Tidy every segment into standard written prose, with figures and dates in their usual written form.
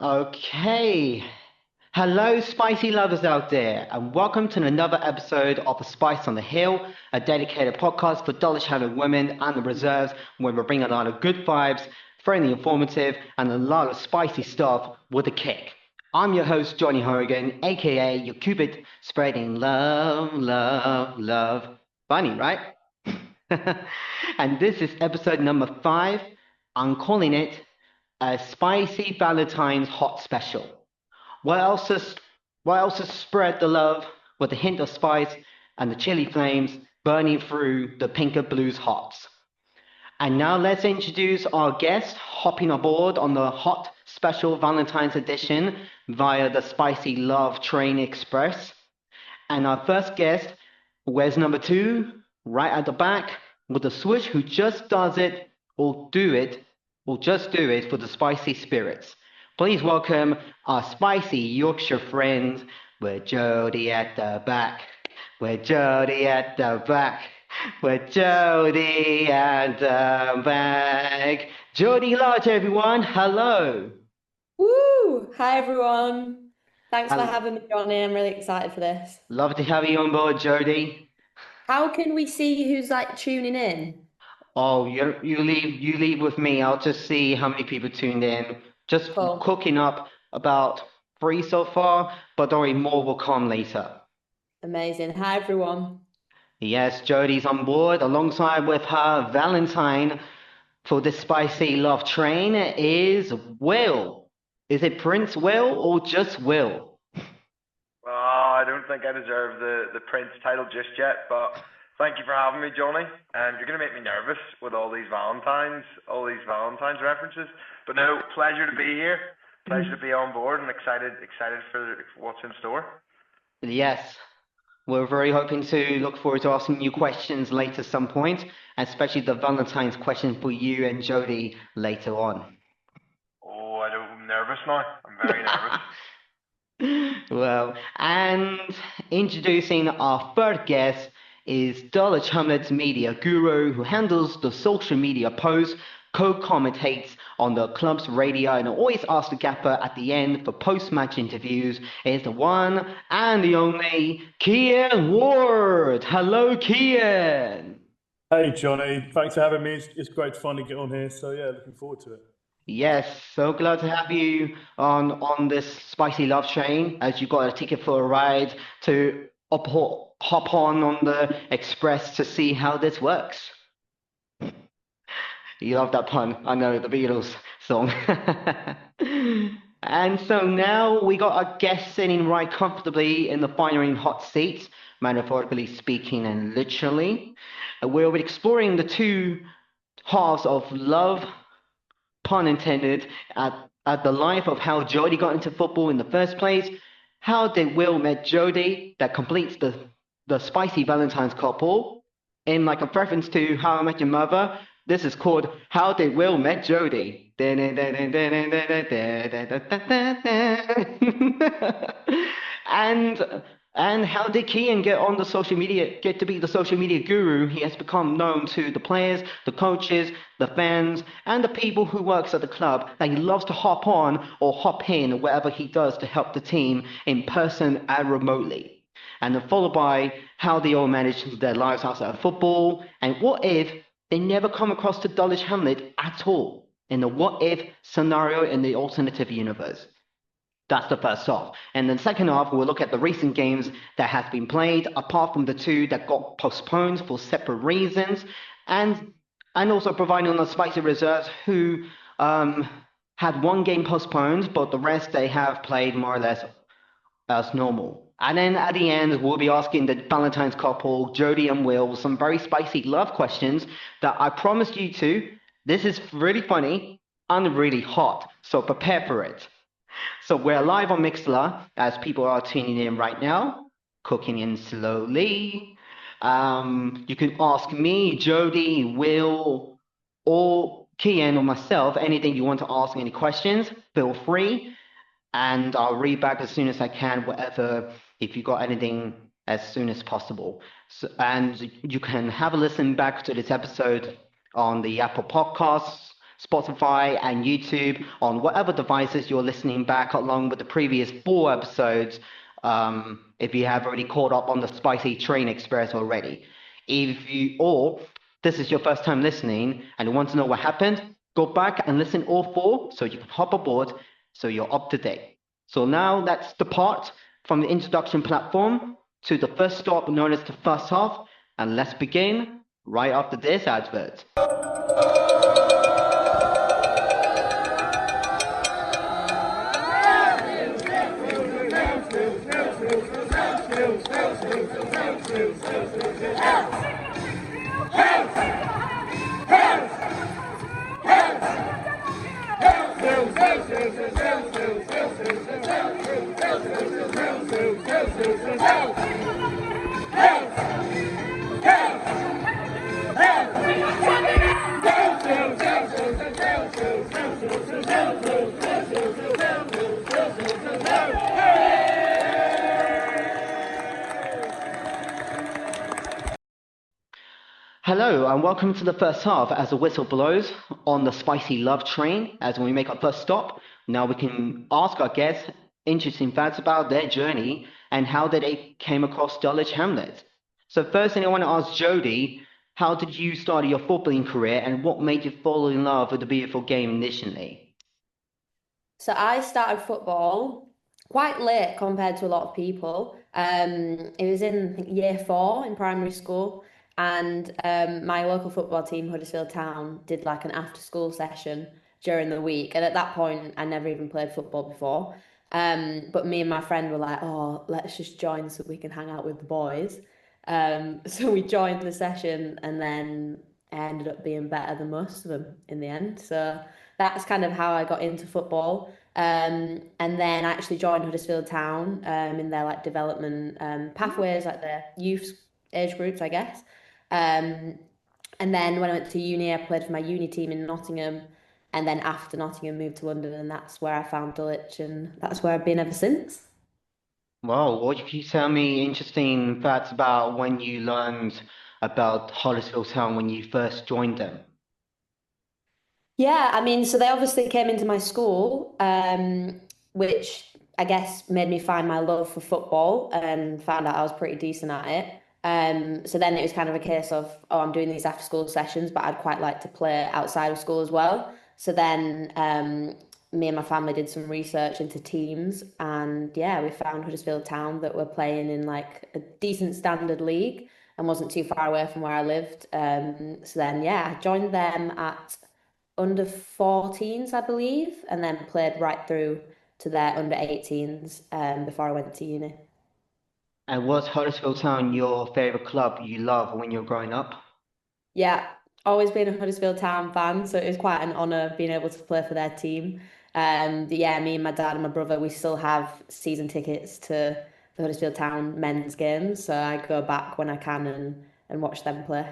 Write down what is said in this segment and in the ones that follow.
Okay. Hello, spicy lovers out there, and welcome to another episode of The Spice on the Hill, a dedicated podcast for Dulwich-Hamlet women and the reserves, where we bring a lot of good vibes, friendly, informative, and a lot of spicy stuff with a kick. I'm your host, Johnny Hogan, aka your Cupid, spreading love, love, love. Funny, right? And this is episode number 5. I'm calling it a spicy Valentine's hot special. What else is what else is spread the love with a hint of spice and the chili flames burning through the pink and blues hots. And now let's introduce our guest hopping aboard on the hot special Valentine's edition via the Spicy Love Train Express. And our first guest wears number 2 right at the back with a switch who just does it or do it or just do it for the spicy spirits. Please welcome our spicy Yorkshire friend with Jodie at the back. With Jodie at the back. With Jodie at the back. Jodie Lodge, everyone. Hello. Woo! Hi everyone. Thanks for Hello. having me, Johnny. I'm really excited for this. Love to have you on board, Jodie. How can we see who's tuning in? Oh, you leave with me. I'll just see how many people tuned in. Just Cool. cooking up about 3 so far, but don't worry, more will come later. Amazing. Hi everyone. Yes, Jodie's on board alongside with her Valentine for this spicy love train is Will. Is it Prince Will or just Will? Oh, I don't think I deserve the Prince title just yet, but thank you for having me, Johnny. You're gonna make me nervous with all these Valentine's references. But no, pleasure to be here, pleasure to be on board, and excited for what's in store. Yes, we're very hoping to look forward to asking you questions later some point, especially the Valentine's question for you and Jodie later on. Oh, I'm nervous now. I'm very nervous. Well, and introducing our third guest is Dulwich Hamlet's media guru who handles the social media posts, co-commentates on the club's radio, and always asks the gaffer at the end for post-match interviews. Is the one and the only Kian Ward. Hello, Kian. Hey Johnny, thanks for having me. It's great fun to get on here. So yeah, looking forward to it. Yes, so glad to have you on this spicy love train as you got a ticket for a ride to hop on the express to see how this works. You love that pun. I know, the Beatles song. And so now we got our guest sitting right comfortably in the firing hot seats, metaphorically speaking and literally. We'll be exploring the two halves of love, pun intended, at the life of how Jodie got into football in the first place. How did Will met Jodie that completes the spicy Valentine's couple? In like a reference to How I Met Your Mother, this is called How Did Will Met Jodie. And and how did Kian get to be the social media guru he has become known to the players, the coaches, the fans, and the people who works at the club that he loves to hop on or hop in whatever he does to help the team in person and remotely. And then followed by how they all manage their lives outside of football, and what if they never come across to Dulwich Hamlet at all in the what if scenario in the alternative universe. That's the first half. And then second half, we'll look at the recent games that has been played, apart from the two that got postponed for separate reasons, and and also providing on the spicy reserves who had one game postponed, but the rest they have played more or less as normal. And then at the end, we'll be asking the Valentine's couple, Jodie and Will, some very spicy love questions that I promised you to. This is really funny and really hot, so prepare for it. So we're live on Mixler as people are tuning in right now, cooking in slowly. You can ask me, Jodie, Will, or Kian or myself anything you want to ask, any questions, feel free. And I'll read back as soon as I can, whatever, if you got anything as soon as possible. So, and you can have a listen back to this episode on the Apple Podcasts, Spotify, and YouTube on whatever devices you're listening back, along with the previous 4 episodes. If you have already caught up on the Spicy Train Express already. Or this is your first time listening and you want to know what happened, go back and listen all 4 so you can hop aboard so you're up to date. So now let's depart from the introduction platform to the first stop known as the first half, and let's begin right after this advert. Hello and welcome to the first half as the whistle blows on the spicy love train. As we make our first stop, now we can ask our guests interesting facts about their journey and how they came across Dulwich Hamlet. So first thing I want to ask Jodie, how did you start your footballing career and what made you fall in love with the beautiful game initially? So I started football quite late compared to a lot of people. It was in I think, year 4 in primary school, and my local football team, Huddersfield Town, did like an after-school session during the week. And at that point, I never even played football before. But me and my friend were like, "Oh, let's just join so we can hang out with the boys." So we joined the session, and then I ended up being better than most of them in the end. So that's kind of how I got into football. And then I actually joined Huddersfield Town in their like development pathways, like their youth age groups, I guess. Um, and then when I went to uni, I played for my uni team in Nottingham. And then after Nottingham, moved to London, and that's where I found Dulwich, and that's where I've been ever since. Well, what can you tell me interesting facts about when you learned about Huddersfield Town when you first joined them? Yeah, I mean, so they obviously came into my school, which I guess made me find my love for football and found out I was pretty decent at it. So then it was kind of a case of, oh, I'm doing these after school sessions, but I'd quite like to play outside of school as well. So then me and my family did some research into teams, and yeah, we found Huddersfield Town that were playing in like a decent standard league and wasn't too far away from where I lived. So then, yeah, I joined them at under 14s, I believe, and then played right through to their under 18s before I went to uni. And was Huddersfield Town your favorite club you loved when you were growing up? Yeah, always been a Huddersfield Town fan, so it was quite an honour being able to play for their team. But yeah, me and my dad and my brother, we still have season tickets to the Huddersfield Town men's games, so I go back when I can and watch them play.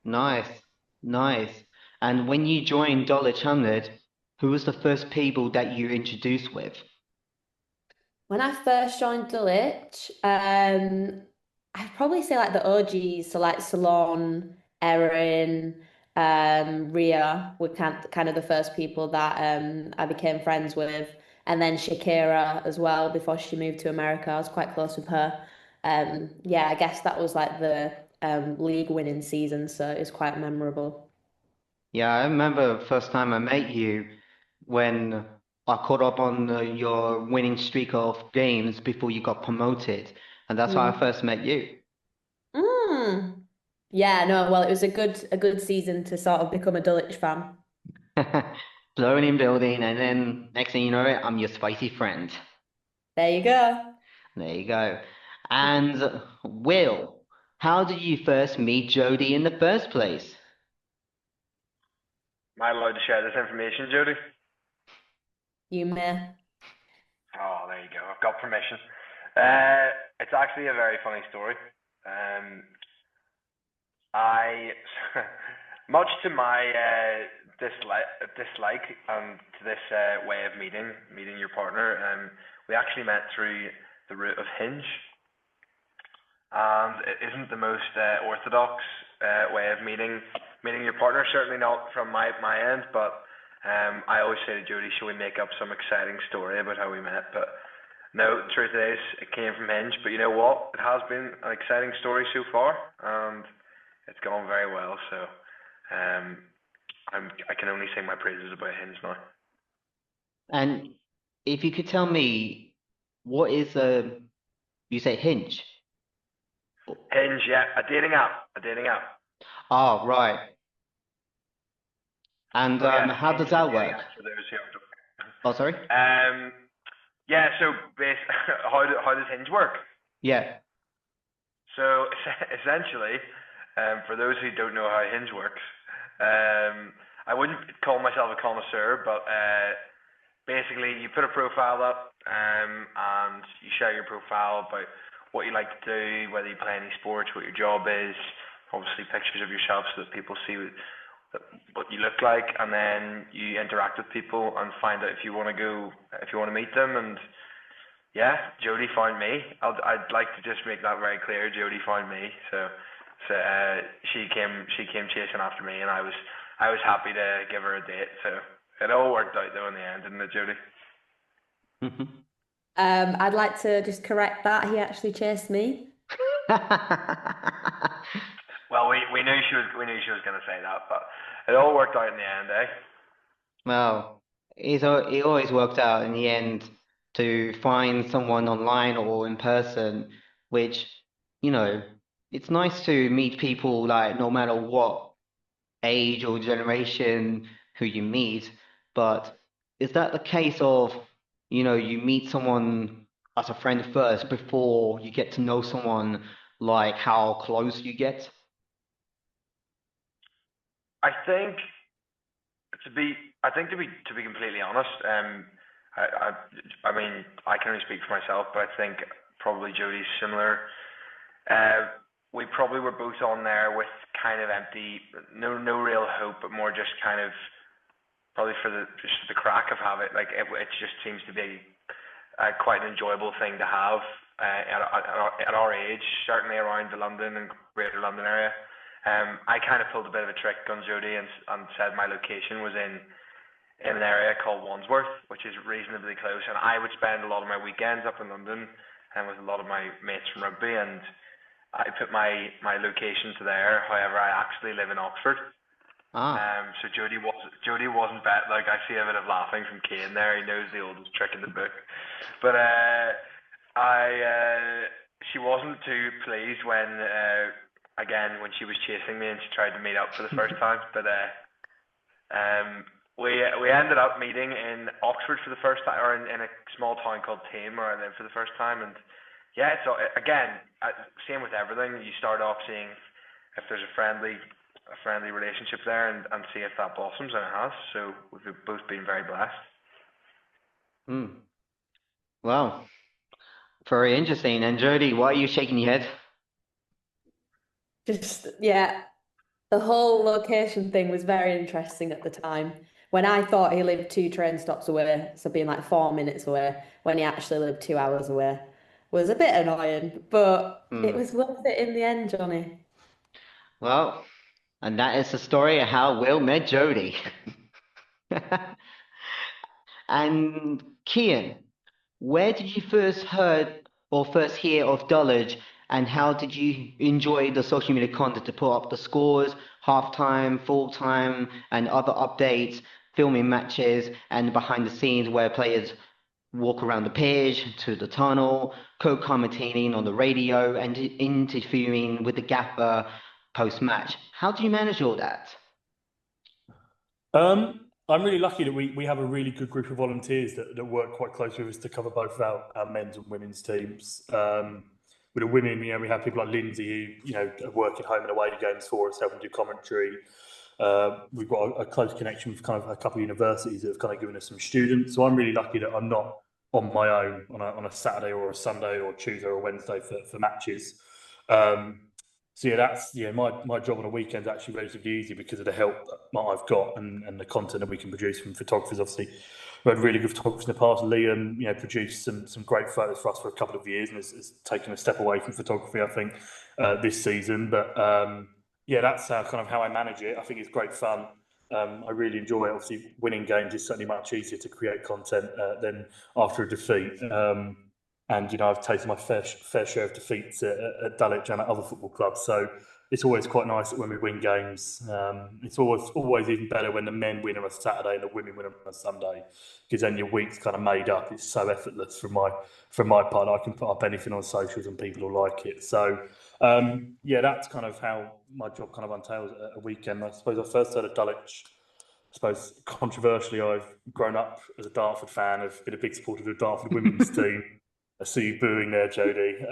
Nice, nice. And when you joined Dulwich Hamlet, who was the first people that you introduced with? When I first joined Dulwich, I'd probably say like the OGs, so like Salon, Erin, Ria were kind of the first people that I became friends with. And then Shakira as well before she moved to America. I was quite close with her. Yeah, I guess that was like the league winning season, so it was quite memorable. Yeah, I remember the first time I met you when I caught up on your winning streak of games before you got promoted, and that's how I Mm. first met you. Mm. Yeah, no, well, it was a good season to sort of become a Dulwich fan. Blowing in building, and then next thing you know, I'm your spicy friend. There you go. There you go. And Will, how did you first meet Jodie in the first place? Am I allowed to share this information, Jody? You may. Oh, there you go. I've got permission. It's actually a very funny story. Um, I, much to my dislike and to this way of meeting your partner, we actually met through the route of Hinge, and it isn't the most orthodox way of meeting meeting your partner. Certainly not from my end, but I always say to Jodie, should we make up some exciting story about how we met? But no, the truth is, it came from Hinge. But you know what? It has been an exciting story so far, and it's gone very well. So I can only sing my praises about Hinge now. And if you could tell me, what is you say Hinge? Hinge, yeah, a dating app. Oh, right. And So yeah, how Hinge does is a that dating work? app for those who don't. Oh, sorry? Yeah. So how does Hinge work? Yeah. So essentially, for those who don't know how Hinge works, I wouldn't call myself a connoisseur, but basically you put a profile up, and you share your profile about what you like to do, whether you play any sports, what your job is, obviously pictures of yourself so that people see what you look like, and then you interact with people and find out if you want to meet them. And yeah, Jodie found me. I'd like to just make that very clear. Jodie found me, so she came chasing after me, and I was happy to give her a date. So it all worked out though in the end, didn't it, Jodie? I'd like to just correct that. He actually chased me. Well, we knew she was going to say that, but it all worked out in the end, eh? Well, it always worked out in the end to find someone online or in person, which, it's nice to meet people like no matter what age or generation who you meet. But is that the case of, you meet someone as a friend first before you get to know someone, like how close you get? I think to be completely honest, I mean I can only speak for myself, but I think probably Jodie's similar. We probably were both on there with kind of empty, no real hope, but more just kind of probably for just the crack of habit. Like it just seems to be quite an enjoyable thing to have at our age, certainly around the London and Greater London area. I kind of pulled a bit of a trick on Jodie and said my location was in an area called Wandsworth, which is reasonably close, and I would spend a lot of my weekends up in London and with a lot of my mates from rugby, and I put my location to there. However, I actually live in Oxford. So Jodie wasn't bet. Like, I see a bit of laughing from Kane there. He knows the oldest trick in the book, but she wasn't too pleased when again when she was chasing me and she tried to meet up for the first time. But we ended up meeting in Oxford for the first time, or in a small town called Tame, where I lived for the first time. And yeah, so again, same with everything. You start off seeing if there's a friendly relationship there, and see if that blossoms, and it has. So we've both been very blessed. Wow, very interesting. And Jodie, why are you shaking your head? Just, yeah, the whole location thing was very interesting at the time. When I thought he lived 2 train stops away, so being like 4 minutes away, when he actually lived 2 hours away, was a bit annoying, but it was worth it in the end, Johnny. Well, and that is the story of how Will met Jodie. And Kian, where did you first hear of Dulwich, and how did you enjoy the social media content to put up the scores, halftime, full time, and other updates, filming matches, and behind the scenes where players walk around the pitch to the tunnel, co-commentating on the radio, and interviewing with the gaffer post-match? How do you manage all that? I'm really lucky that we have a really good group of volunteers that work quite closely with us to cover both our men's and women's teams. With the women, we have people like Lindsay who, work at home and away games for us, helping do commentary. We've got a close connection with kind of a couple of universities that have kind of given us some students. So I'm really lucky that I'm not on my own on a Saturday or a Sunday or Tuesday or Wednesday for matches. So yeah, that's my job on a weekend is actually relatively easy because of the help that I've got and the content that we can produce from photographers. Obviously, we had really good photographers in the past. Liam, produced some great photos for us for a couple of years and has taken a step away from photography, I think, this season. But yeah, that's kind of how I manage it. I think it's great fun. I really enjoy it. Obviously, winning games is certainly much easier to create content than after a defeat. And I've tasted my fair share of defeats at Dulwich and at other football clubs. So it's always quite nice that when we win games. It's always even better when the men win on a Saturday and the women win on a Sunday, because then your week's kind of made up. It's so effortless from my part. I can put up anything on socials and people will like it. So yeah, that's kind of how my job kind of entails a weekend. I suppose I first heard of Dulwich. I suppose controversially, I've grown up as a Dartford fan. I've been a big supporter of the Dartford women's team. I see you booing there, Jodie.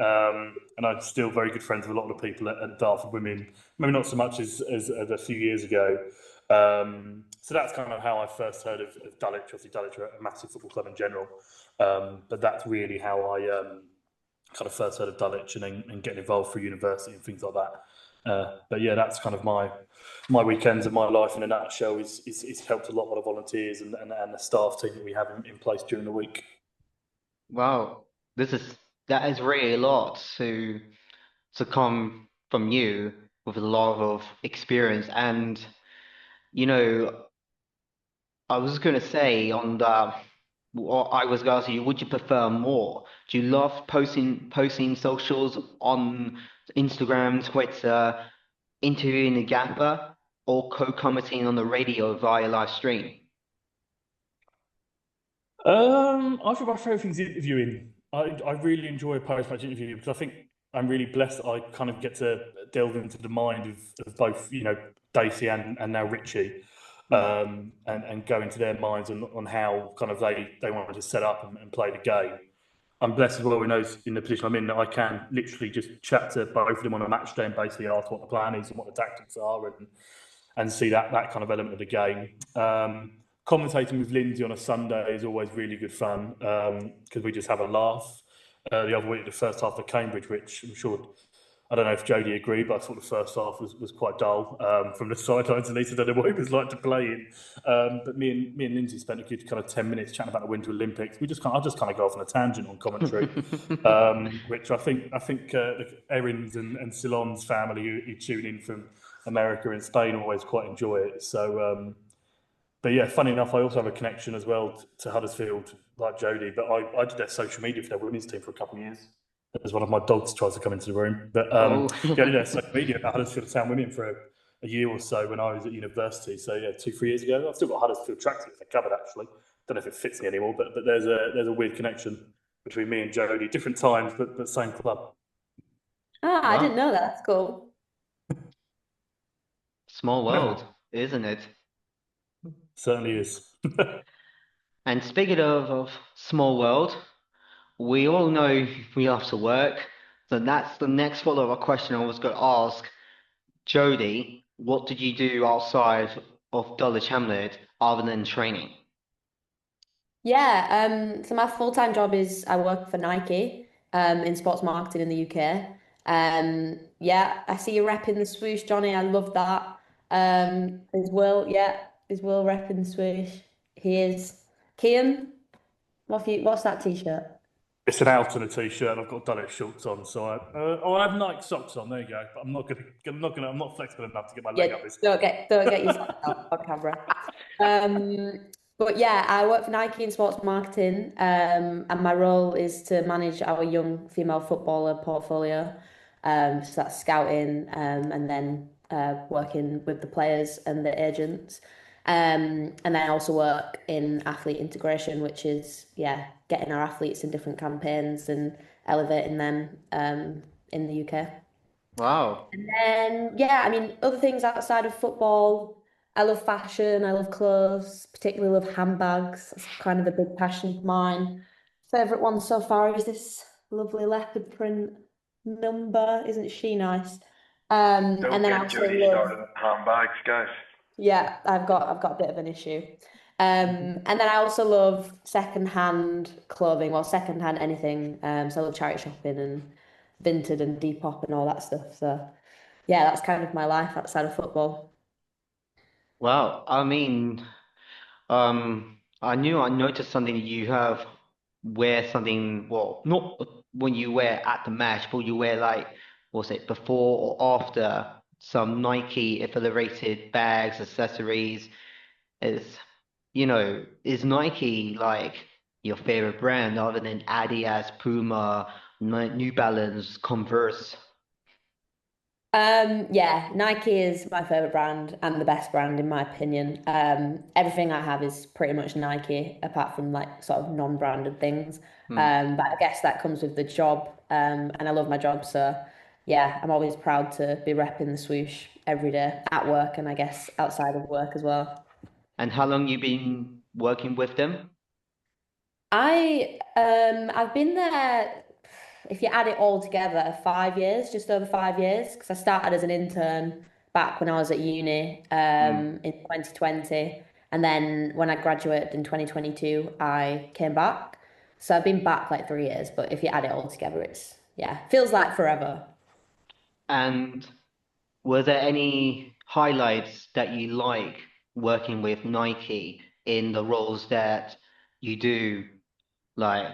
And I'm still very good friends with a lot of the people at Dartford Women. Maybe not so much as a few years ago. So that's kind of how I first heard of Dulwich. Obviously, Dulwich are a massive football club in general. But that's really how I kind of first heard of Dulwich and getting involved for university and things like that. But yeah, that's kind of my weekends and my life in a nutshell. Is helped a lot of the volunteers and the staff team that we have in place during the week. Wow, that is really a lot to come from you with a lot of experience. And you know, I was going to say on the, what I was going to ask you, would you prefer more? Do you love posting socials on Instagram, Twitter, interviewing the gaffer, or co-commenting on the radio via live stream? I think my favourite thing is interviewing. I really enjoy post-match interview because I think I'm really blessed that I kind of get to delve into the mind of both, Dacey and now Richie, and go into their minds on how kind of they wanted to set up and play the game. I'm blessed as well in the position I'm in that I can literally just chat to both of them on a match day and basically ask what the plan is and what the tactics are and see that kind of element of the game. Commentating with Lindsay on a Sunday is always really good fun because we just have a laugh. The other week, the first half of Cambridge, which I'm sure, I don't know if Jodie agreed, but I thought the first half was quite dull from the sidelines. At least I don't know what it was like to play in. But me and Lindsay spent a good kind of 10 minutes chatting about the Winter Olympics. I just kind of go off on a tangent on commentary, which I think Erin's and Ceylon's family who tune in from America and Spain always quite enjoy it. So. But yeah, funny enough, I also have a connection as well to Huddersfield, like Jodie. But I did their social media for their women's team for a couple of years. As one of my dogs tries to come into the room. But Oh, yeah, I did their social media about Huddersfield Town Women for a year or so when I was at university. So yeah, 2-3 years ago, I've still got Huddersfield tracksuits. They're covered actually. Don't know if it fits me anymore, but there's a weird connection between me and Jodie. Different times, but same club. I didn't wow. know that. That's cool. Small world, isn't it? Certainly is. And speaking of small world, we all know we have to work. So that's the next follow-up question I was going to ask. Jodie, what did you do outside of Dulwich Hamlet other than training? Yeah, so my full-time job is I work for Nike in sports marketing in the UK. Yeah, I see you repping the swoosh, Johnny. I love that. Is Will, yeah, is Will repping the swoosh? He is. Kian, what's that t-shirt? It's an alternate t-shirt. And I've got Dulwich shorts on, so I have Nike socks on. There you go. But I'm not flexible enough to get my leg Yeah, up this. don't get yourself out on camera. But yeah, I work for Nike in sports marketing, and my role is to manage our young female footballer portfolio. So that's scouting, and then working with the players and the agents. And then I also work in athlete integration, which is getting our athletes in different campaigns and elevating them in the UK. Wow. And then, yeah, I mean, other things outside of football, I love fashion, I love clothes, particularly love handbags. It's kind of a big passion of mine. Favorite one so far is this lovely leopard print number. Isn't she nice? Don't And then I get also Jodie love, started on handbags, guys. yeah, I've got a bit of an issue. And then I also love secondhand clothing, well, secondhand anything. So I love charity shopping and Vinted and Depop and all that stuff. So yeah, that's kind of my life outside of football. Wow. I mean, I noticed something that you have wear something, well, not when you wear at the match, but you wear like, what's it, before or after some Nike affiliated bags, accessories. Is is Nike like your favorite brand other than Adidas, Puma, New Balance, Converse? Yeah, Nike is my favorite brand and the best brand in my opinion. Everything I have is pretty much Nike, apart from like sort of non-branded things. Hmm. But I guess that comes with the job. And I love my job, so yeah, I'm always proud to be repping the swoosh every day at work and I guess outside of work as well. And how long you been working with them? I've been there, if you add it all together, 5 years, just over 5 years, because I started as an intern back when I was at uni Hmm. in 2020. And then when I graduated in 2022, I came back. So I've been back like 3 years, but if you add it all together, yeah, feels like forever. And were there any highlights that you like working with Nike in the roles that you do, like,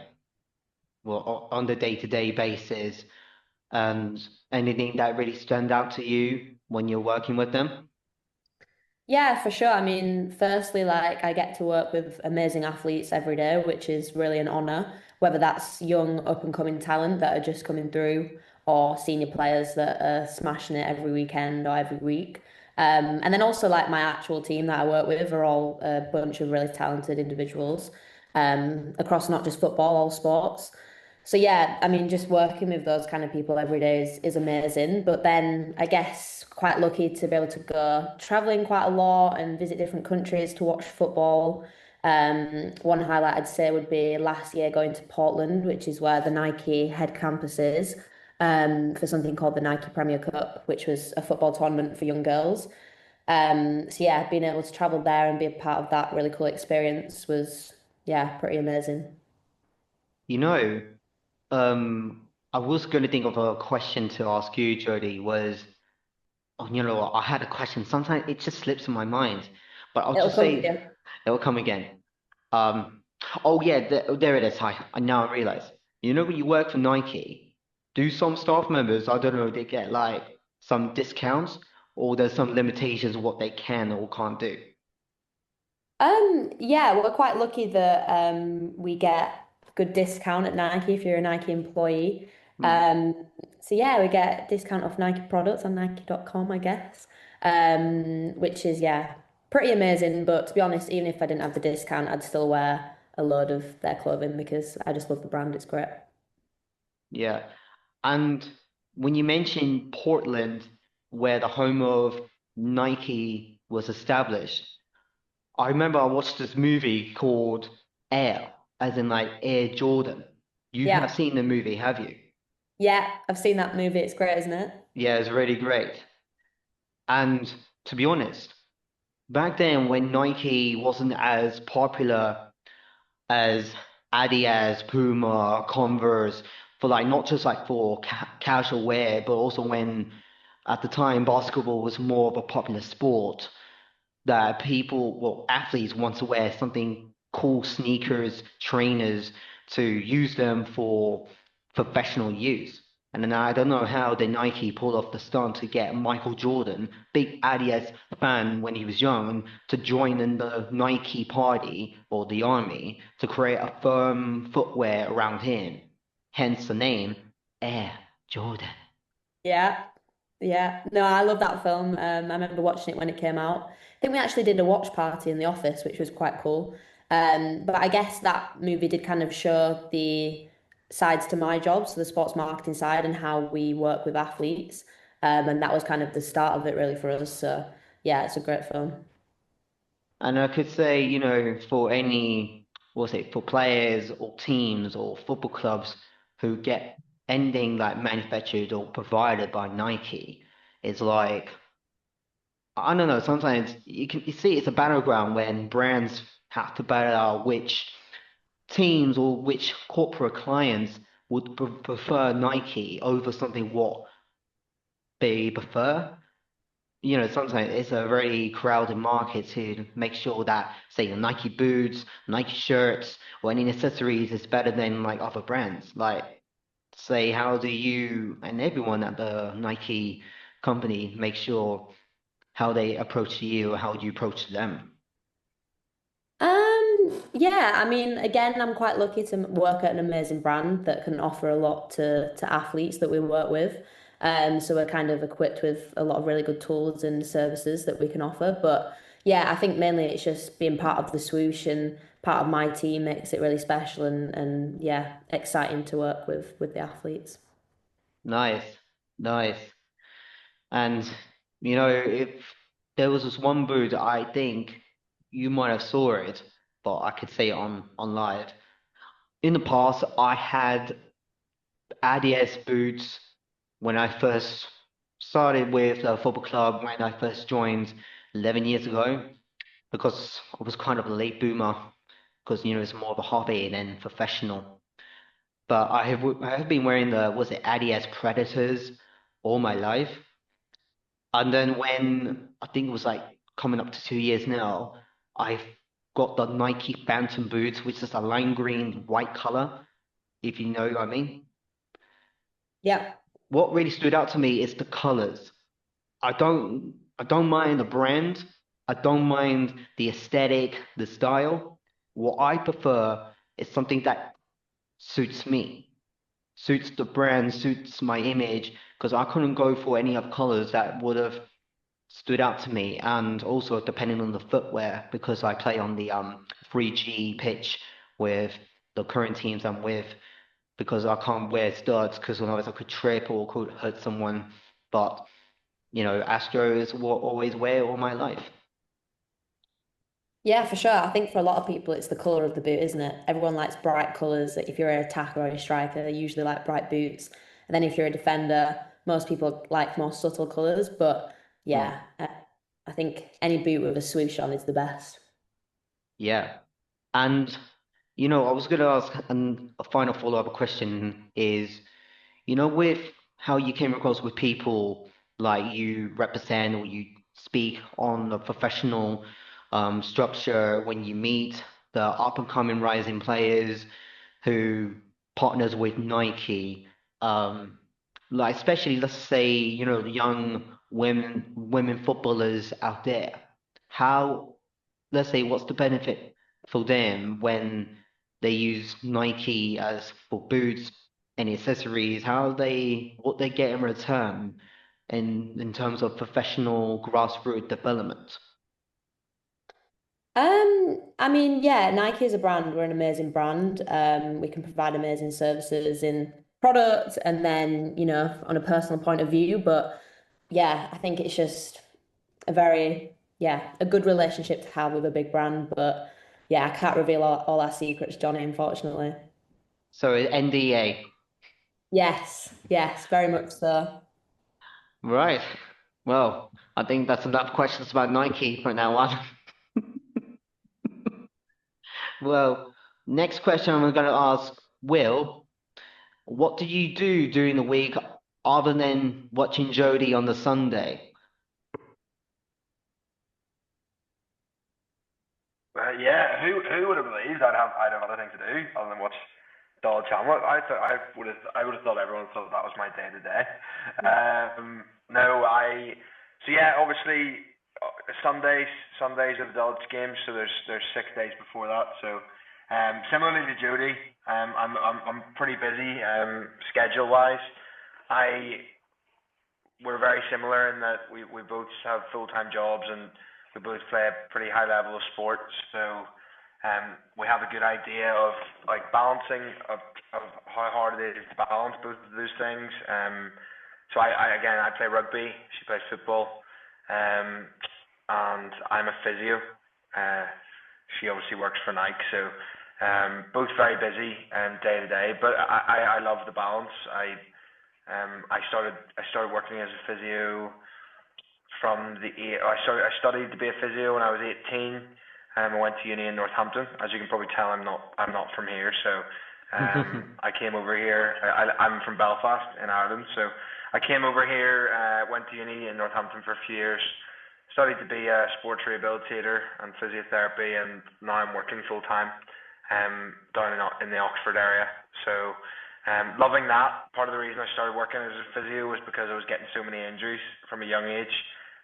well, on the day-to-day basis, and anything that really stand out to you when you're working with them? Yeah, for sure. I mean, firstly, like I get to work with amazing athletes every day, which is really an honor, whether that's young up and coming talent that are just coming through or senior players that are smashing it every weekend or every week. And then also like my actual team that I work with are all a bunch of really talented individuals, across not just football, all sports. So yeah, I mean, just working with those kind of people every day is amazing. But then I guess quite lucky to be able to go traveling quite a lot and visit different countries to watch football. One highlight I'd say would be last year going to Portland, which is where the Nike head campus is, for something called the Nike Premier Cup, which was a football tournament for young girls. So yeah, being able to travel there and be a part of that really cool experience was, yeah, pretty amazing. You know, I was going to think of a question to ask you, Jody, oh, I had a question. Sometimes it just slips in my mind, but I'll It'll just come to say you. it'll come again. Um, oh yeah, there it is. I now realize. When you work for Nike, do some staff members, I don't know, they get like some discounts, or there's some limitations of what they can or can't do? Yeah, we're quite lucky that we get good discount at Nike if you're a Nike employee. Hmm. Um, so yeah, we get discount off Nike products on Nike.com, I guess. Which is yeah, pretty amazing. But to be honest, even if I didn't have the discount, I'd still wear a load of their clothing because I just love the brand. It's great. Yeah. And when you mention Portland, where the home of Nike was established, I remember I watched this movie called Air, as in like Air Jordan. You have Yeah, seen the movie, have you? yeah, I've seen that movie. It's great, isn't it? Yeah, it's really great. And to be honest, back then when Nike wasn't as popular as Adidas, Puma, Converse, for like not just like for casual wear, but also when at the time basketball was more of a popular sport, that athletes want to wear something cool, sneakers, trainers, to use them for professional use. And then I don't know how the Nike pulled off the stunt to get Michael Jordan, big Adidas fan when he was young, to join in the Nike party or the army to create a firm footwear around him. Hence the name Air Jordan. Yeah, yeah. No, I love that film. I remember watching it when it came out. I think we actually did a watch party in the office, which was quite cool. But I guess that movie did kind of show the sides to my job, so the sports marketing side and how we work with athletes. And that was kind of the start of it really for us. So yeah, it's a great film. And I could say, for for players or teams or football clubs who get anything like manufactured or provided by Nike, it's like, I don't know, sometimes you see it's a battleground when brands have to battle out which teams or which corporate clients would prefer Nike over something what they prefer. Sometimes it's a very crowded market to make sure that, say, the Nike boots, Nike shirts, or any accessories is better than like other brands. Like, say, how do you and everyone at the Nike company make sure how they approach you or how you approach them? Yeah, I mean, again, I'm quite lucky to work at an amazing brand that can offer a lot to athletes that we work with. So we're kind of equipped with a lot of really good tools and services that we can offer. But yeah, I think mainly it's just being part of the swoosh and part of my team makes it really special and yeah, exciting to work with the athletes. Nice, nice. And if there was this one boot, I think you might have saw it, but I could say it on live. In the past, I had Adidas boots when I first started with the football club when I first joined 11 years ago because I was kind of a late boomer because it's more of a hobby than professional. But I have been wearing the was it Adidas Predators all my life. And then when I think it was like coming up to 2 years now, I've got the Nike Phantom boots, which is a lime green white color, if you know what I mean. Yeah. What really stood out to me is the colors. I don't mind the brand. I don't mind the aesthetic, the style. What I prefer is something that suits me, suits the brand, suits my image, because I couldn't go for any of colors that would have stood out to me, and also depending on the footwear, because I play on the 3G pitch with the current teams I'm with, because I can't wear studs because otherwise I could trip or could hurt someone. But Astro is what I always wear all my life. Yeah, for sure. I think for a lot of people, it's the color of the boot, isn't it? Everyone likes bright colors. If you're an attacker or a striker, they usually like bright boots. And then if you're a defender, most people like more subtle colors. But Hmm. yeah, I think any boot with a swoosh on is the best. Yeah. And I was going to ask a final follow-up question is, with how you came across with people like you represent or you speak on the professional structure when you meet the up-and-coming rising players who partners with Nike, like especially let's say, the young women footballers out there, how let's say what's the benefit for them when they use Nike as for boots and accessories, what they get in return in terms of professional grassroots development. I mean, yeah, Nike is a brand. We're an amazing brand. We can provide amazing services in product and then, on a personal point of view. But yeah, I think it's just a good relationship to have with a big brand. But yeah, I can't reveal all our secrets, Johnny, unfortunately. So NDA, Yes, yes, very much so. right? Well, I think that's enough questions about Nike for now on. Well, next question I'm going to ask Will. What do you do during the week other than watching Jodie on the Sunday? Yeah, who would have believed I'd have other things to do other than watch Dodge Hamlet? I would have thought everyone thought that was my day to day. No, so yeah, obviously Sundays are the Dodge games, so there's 6 days before that. So similarly to Jody, I'm pretty busy schedule wise. I we're very similar in that we both have full time jobs and we both play a pretty high level of sport. So we have a good idea of like balancing of how hard it is to balance both of those things. So I again I play rugby, she plays football, um, and I'm a physio. Uh, she obviously works for Nike, so both very busy day to day. But I love the balance. I started working as a physio from I studied to be a physio when I was 18. I went to uni in Northampton. As you can probably tell, I'm not from here, so I came over here. I'm from Belfast in Ireland, so I came over here, went to uni in Northampton for a few years, studied to be a sports rehabilitator and physiotherapy, and now I'm working full time down in the Oxford area. So Loving that. Part of the reason I started working as a physio was because I was getting so many injuries from a young age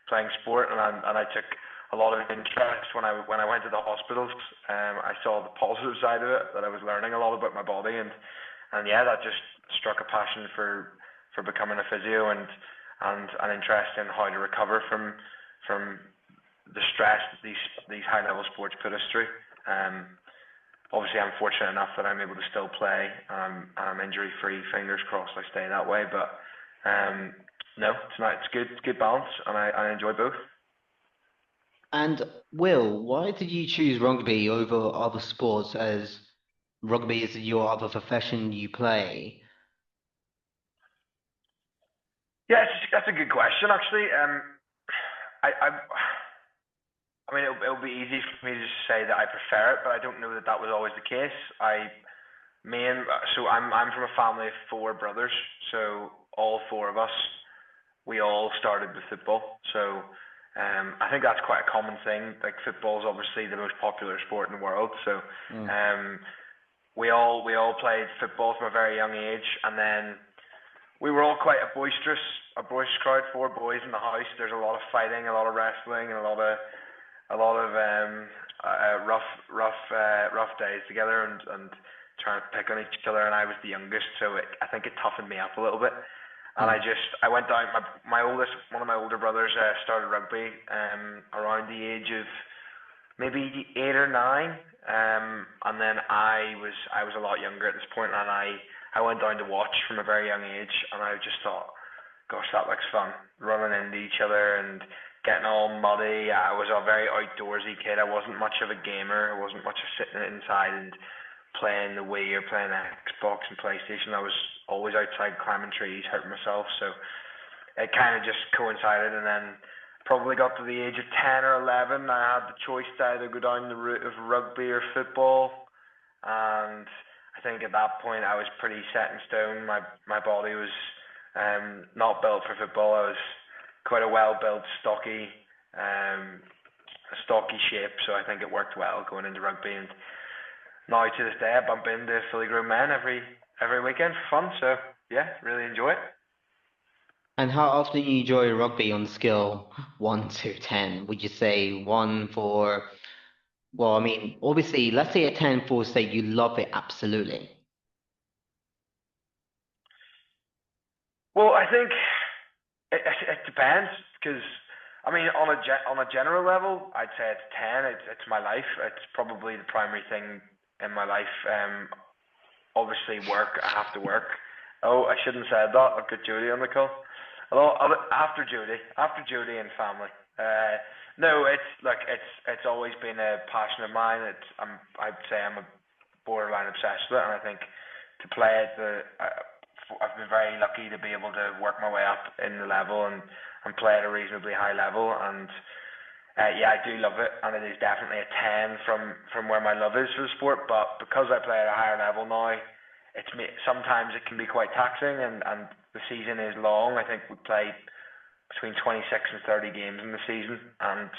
playing sport, and I took a lot of interest when I went to the hospitals. I saw the positive side of it, that I was learning a lot about my body, and yeah, that just struck a passion for becoming a physio, and an interest in how to recover from the stress that these high level sports put us through. Obviously, I'm fortunate enough that I'm able to still play. I'm injury free. Fingers crossed, I stay that way. But no, it's good. It's good balance, and I enjoy both. And Will, why did you choose rugby over other sports, as rugby is your other profession you play? Yeah, that's a good question, actually. I mean, it'll be easy for me to say that I prefer it, but I don't know that was always the case. I'm from a family of four brothers, so all four of us, we all started with football. So I think that's quite a common thing. Like, football is obviously the most popular sport in the world, so we all played football from a very young age, and then we were all quite a boisterous crowd, four boys in the house. There's a lot of fighting, a lot of wrestling, and a lot of rough days together, and trying to pick on each other. And I was the youngest, so I think it toughened me up a little bit. And I went down. One of my older brothers started rugby around the age of maybe 8 or 9, and then I was a lot younger at this point, and I went down to watch from a very young age, and I just thought, gosh, that looks fun, running into each other and getting all muddy. I was a very outdoorsy kid. I wasn't much of a gamer. I wasn't much of sitting inside and playing the Wii or playing Xbox and PlayStation. I was always outside climbing trees, hurting myself. So it kind of just coincided, and then probably got to the age of 10 or 11, I had the choice to either go down the route of rugby or football, and I think at that point I was pretty set in stone. My body was not built for football. I was quite a well-built, stocky shape, so I think it worked well going into rugby. And now to this day, I bump into fully grown men every weekend for fun. So yeah, really enjoy it. And how often you enjoy rugby on the scale 1 to 10? Would you say 1 for, well, I mean, obviously, let's say a 10 for, say you love it absolutely. Well, I think it depends, because I mean, on a general level, I'd say it's 10. It's my life. It's probably the primary thing in my life. Obviously, work. I have to work. Oh, I shouldn't have said that. I've got Judy on the call. Hello, after Judy and family. No, it's always been a passion of mine. I'd say I'm a borderline obsessed with it, and I think to play it, I've been very lucky to be able to work my way up in the level and play at a reasonably high level, and yeah, I do love it, and it is definitely a 10 from where my love is for the sport. But because I play at a higher level now, sometimes it can be quite taxing, and the season is long. I think we play between 26 and 30 games in the season, and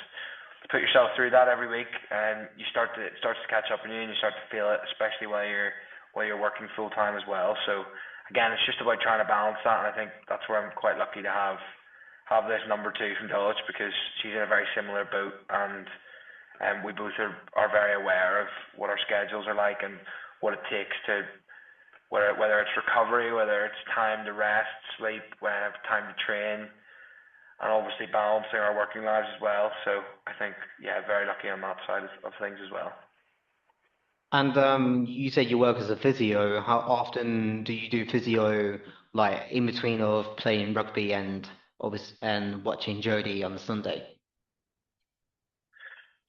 to put yourself through that every week, and it starts to catch up on you, and you start to feel it, especially while you're working full time as well. So again, it's just about trying to balance that, and I think that's where I'm quite lucky to have this number 2 from Dulwich, because she's in a very similar boat, and we both are very aware of what our schedules are like and what it takes to, whether it's recovery, whether it's time to rest, sleep, time to train, and obviously balancing our working lives as well. So I think, yeah, very lucky on that side of things as well. And you said you work as a physio. How often do you do physio, like in between of playing rugby and watching Jodie on the Sunday?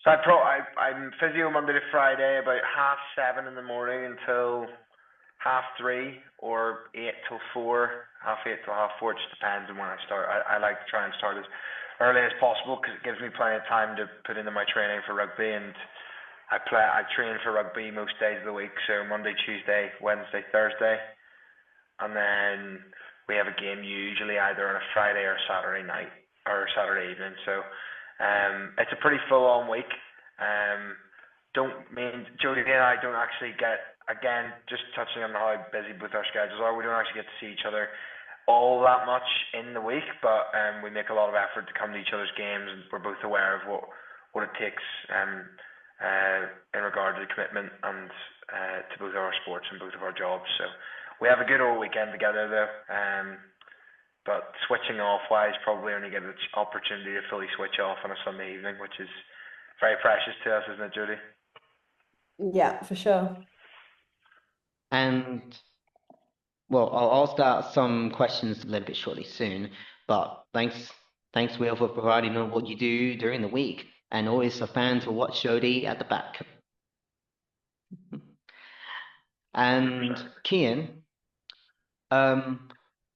So I'm physio Monday to Friday, about 7:30 in the morning until 3:30, or 8 till 4, 8:30 till 4:30. It just depends on when I start. I like to try and start as early as possible, because it gives me plenty of time to put into my training for rugby, and I train for rugby most days of the week, so Monday, Tuesday, Wednesday, Thursday, and then we have a game usually either on a Friday or Saturday night or Saturday evening. So it's a pretty full-on week. Jodie and I don't actually get again, just touching on how busy both our schedules are, we don't actually get to see each other all that much in the week, but we make a lot of effort to come to each other's games, and we're both aware of what it takes in regard to the commitment and to both of our sports and both of our jobs. So we have a good old weekend together though. But switching off wise, probably only get an opportunity to fully switch off on a Sunday evening, which is very precious to us, isn't it, Judy? Yeah, for sure. And well, I'll start some questions a little bit shortly soon, but thanks, Will, for providing on what you do during the week, and always a fan to watch Jody at the back. And Kian,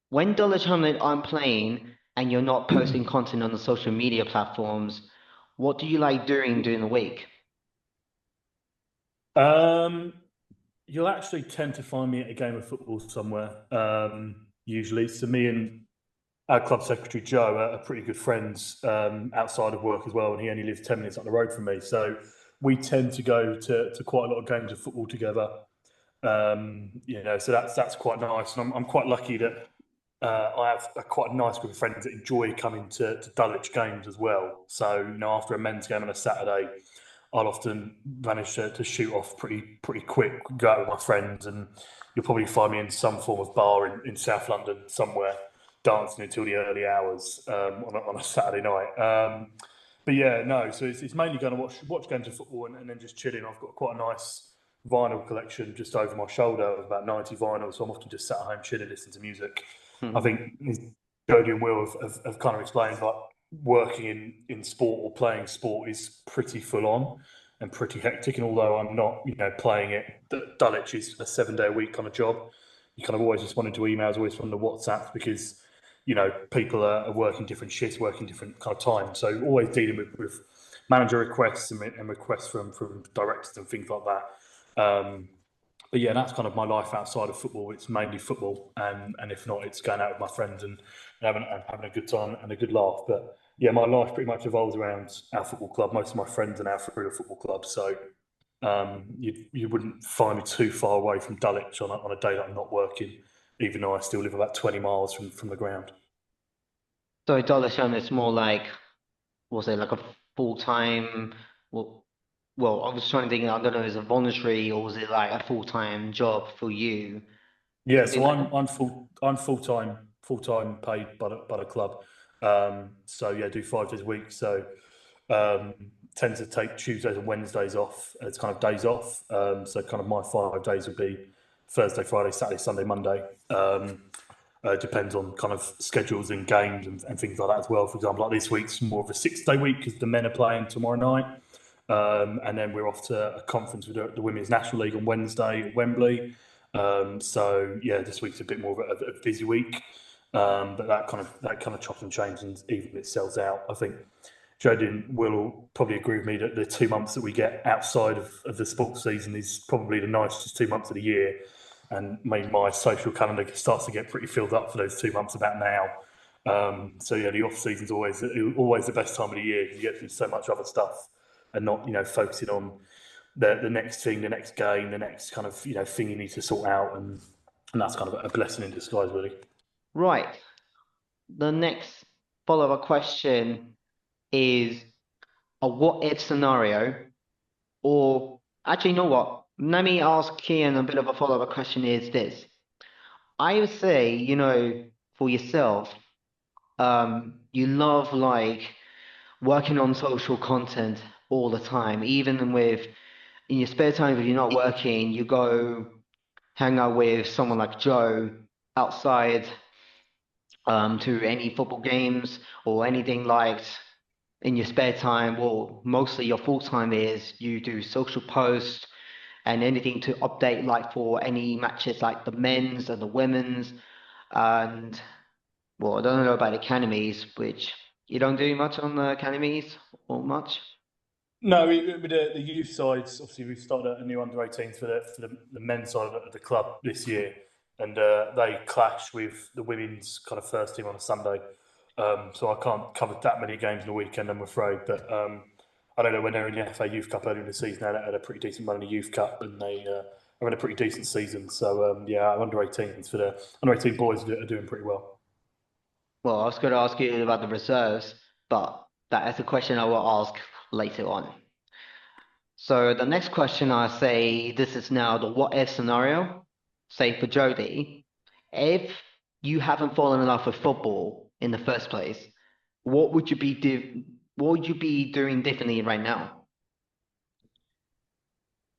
when Dulwich Hamlet aren't playing and you're not posting content on the social media platforms, what do you like doing during the week? You'll actually tend to find me at a game of football somewhere, usually. So me and our club secretary, Joe, are pretty good friends outside of work as well, and he only lives 10 minutes up the road from me. So we tend to go to quite a lot of games of football together. So that's quite nice. And I'm quite lucky that I have quite a nice group of friends that enjoy coming to Dulwich games as well. So, after a men's game on a Saturday, I'll often manage to shoot off pretty quick, go out with my friends, and you'll probably find me in some form of bar in South London somewhere, dancing until the early hours on a Saturday night. But yeah, no, so it's mainly going to watch games of football and then just chilling. I've got quite a nice vinyl collection just over my shoulder of about 90 vinyls, so I'm often just sat at home chilling, listening to music. I think Jody and Will have kind of explained, like, working in sport or playing sport is pretty full on and pretty hectic. And although I'm not, playing it, Dulwich is a 7-day a week kind of job. You kind of always responding to emails, always from the WhatsApp, because people are working different shifts, working different kind of times. So always dealing with manager requests and requests from directors and things like that. But yeah, that's kind of my life outside of football. It's mainly football, and if not, it's going out with my friends and having a good time and a good laugh. But yeah, my life pretty much revolves around our football club. Most of my friends are now through the football club, so you wouldn't find me too far away from Dulwich on a day that I'm not working, even though I still live about 20 miles from the ground. So Dulwich Hamlet's more like, was it like a full-time? Well, I was trying to think. I don't know, is it voluntary or was it like a full-time job for you? Yeah, so I'm full-time paid by the club. So yeah, do 5 days a week. So tend to take Tuesdays and Wednesdays off as kind of days off. So kind of my 5 days would be Thursday, Friday, Saturday, Sunday, Monday. Depends on kind of schedules and games and things like that as well. For example, like this week's more of a 6-day week because the men are playing tomorrow night. And then we're off to a conference with the Women's National League on Wednesday at Wembley. So yeah, this week's a bit more of a busy week, but that kind of chops and changes, and even if it sells out, I think Jodie will probably agree with me that the 2 months that we get outside of the sports season is probably the nicest 2 months of the year, and maybe my social calendar starts to get pretty filled up for those 2 months about now. So yeah, the off season's always the best time of the year because you get to do so much other stuff and not focusing on the next thing, the next game, the next kind of thing you need to sort out, and that's kind of a blessing in disguise, really. Right. The next follow-up question is a what-if scenario, or actually, you know what? Let me ask Kian a bit of a follow-up question. Is this? I would say, for yourself, you love like working on social content all the time, even in your spare time, if you're not working, you go hang out with someone like Joe outside to any football games or anything like in your spare time, or mostly your full time is you do social posts and anything to update like for any matches like the men's and the women's. And well, I don't know about academies, which you don't do much on the academies or much. No, with the youth sides, obviously we've started a new under-18s for the men's side of the club this year, and they clash with the women's kind of first team on a Sunday. So I can't cover that many games in a weekend, I'm afraid. But I don't know, when they're in the FA Youth Cup earlier in the season, they had a pretty decent run in the Youth Cup, and they are in a pretty decent season. So yeah, under 18s for the under 18 boys are doing pretty well. Well, I was going to ask you about the reserves, but that is a question I will ask later on. So the next question, I say this is now the what if scenario. Say for Jody, if you haven't fallen in love with football in the first place, what would you be what would you be doing differently right now?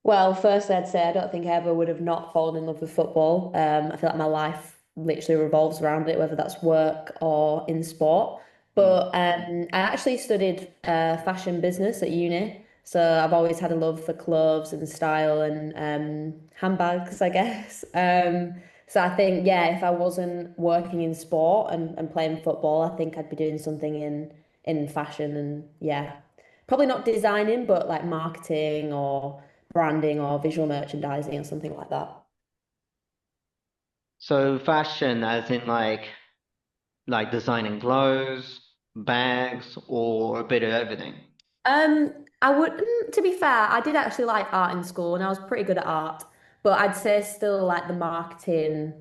Well, firstly, I'd say I don't think I ever would have not fallen in love with football. I feel like my life literally revolves around it, whether that's work or in sport. Mm. But I actually studied fashion business at uni. So I've always had a love for clothes and style and handbags, I guess. So I think, yeah, if I wasn't working in sport and playing football, I think I'd be doing something in fashion and yeah, probably not designing, but like marketing or branding or visual merchandising or something like that. So fashion, as in like designing clothes, bags, or a bit of everything. I would, to be fair, I did actually like art in school and I was pretty good at art, but I'd say still like the marketing,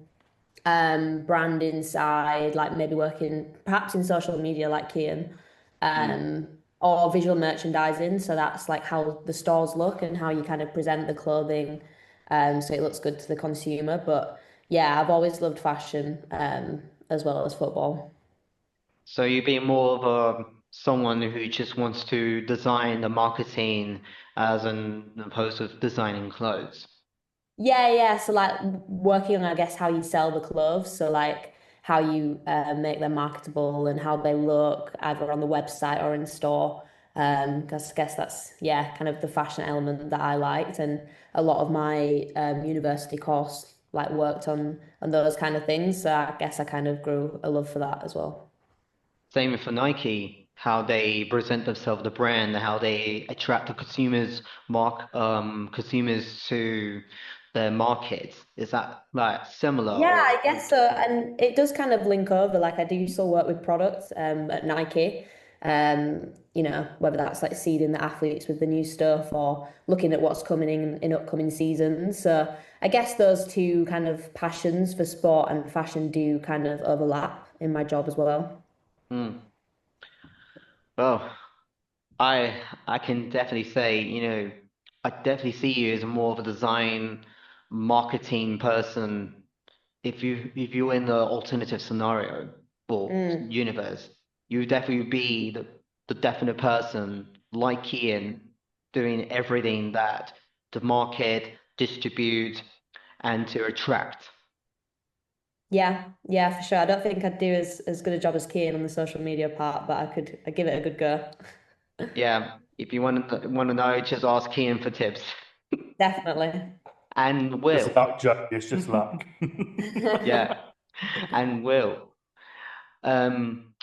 branding side, like maybe working perhaps in social media like Kian, Mm. um, or visual merchandising. So that's like how the stores look and how you kind of present the clothing, so it looks good to the consumer. But yeah, I've always loved fashion, as well as football. So you being more of a someone who just wants to design the marketing as an opposed to designing clothes. Yeah, yeah. So like working on, I guess, how you sell the clothes. So like how you make them marketable and how they look either on the website or in store. Because I guess that's yeah, kind of the fashion element that I liked, and a lot of my university course like worked on those kind of things. So I guess I kind of grew a love for that as well. Same for Nike, how they present themselves, the brand, how they attract the consumers to their markets. Is that like similar Yeah, I or guess so. And it does kind of link over. Like I do still work with products at Nike. Whether that's like seeding the athletes with the new stuff or looking at what's coming in upcoming seasons. So I guess those two kind of passions for sport and fashion do kind of overlap in my job as well. Hmm. Well, I can definitely say, I definitely see you as more of a design marketing person if you're in the alternative scenario or Mm. universe, you would definitely be the definite person like Kian doing everything that to market, distribute, and to attract. Yeah, yeah, for sure. I don't think I'd do as good a job as Kian on the social media part, but I'd give it a good go. Yeah, if you want to know, just ask Kian for tips. Definitely. And It's Will. luck, Joe. It's just luck. Yeah, and Will. Um,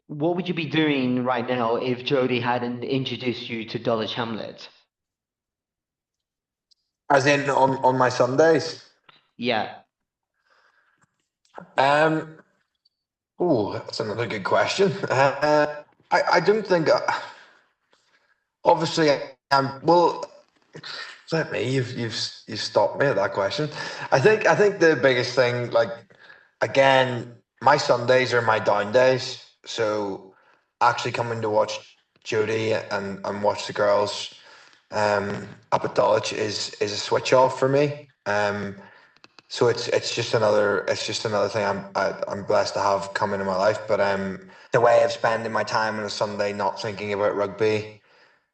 what would you be doing right now if Jodie hadn't introduced you to Dulwich Hamlet? As in on my Sundays. Yeah. Um. Oh, that's another good question. I don't think. Obviously, I'm. Well, let me. You've stopped me at that question. I think the biggest thing, like, again, my Sundays are my down days. So actually coming to watch Jodie and watch the girls up at Dulwich is a switch off for me. So it's just another thing I'm blessed to have come into my life. But the way of spending my time on a Sunday, not thinking about rugby,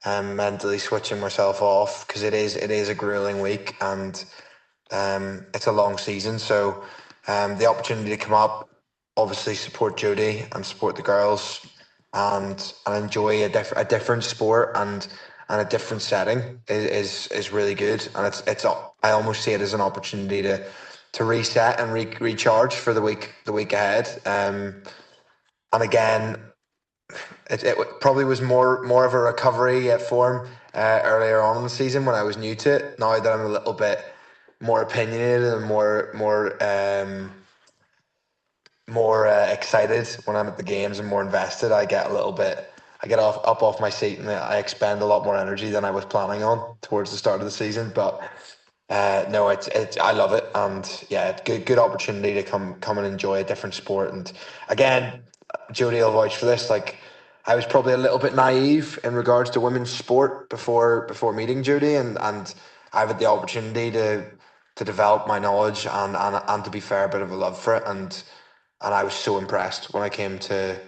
mentally switching myself off because it is a grueling week and it's a long season. So the opportunity to come up, obviously support Jodie and support the girls, and enjoy a different sport and a different setting is really good. And it's I almost see it as an opportunity to reset and recharge for the week ahead. And again, it probably was more of a recovery form earlier on in the season when I was new to it. Now that I'm a little bit more opinionated and more excited when I'm at the games and more invested, I get off my seat and I expend a lot more energy than I was planning on towards the start of the season. But No, it's I love it, and yeah, it's good opportunity to come and enjoy a different sport. And again, Jodie will vouch for this. Like, I was probably a little bit naive in regards to women's sport before meeting Jodie, and I've had the opportunity to develop my knowledge and to be fair, a bit of a love for it, and I was so impressed when I came to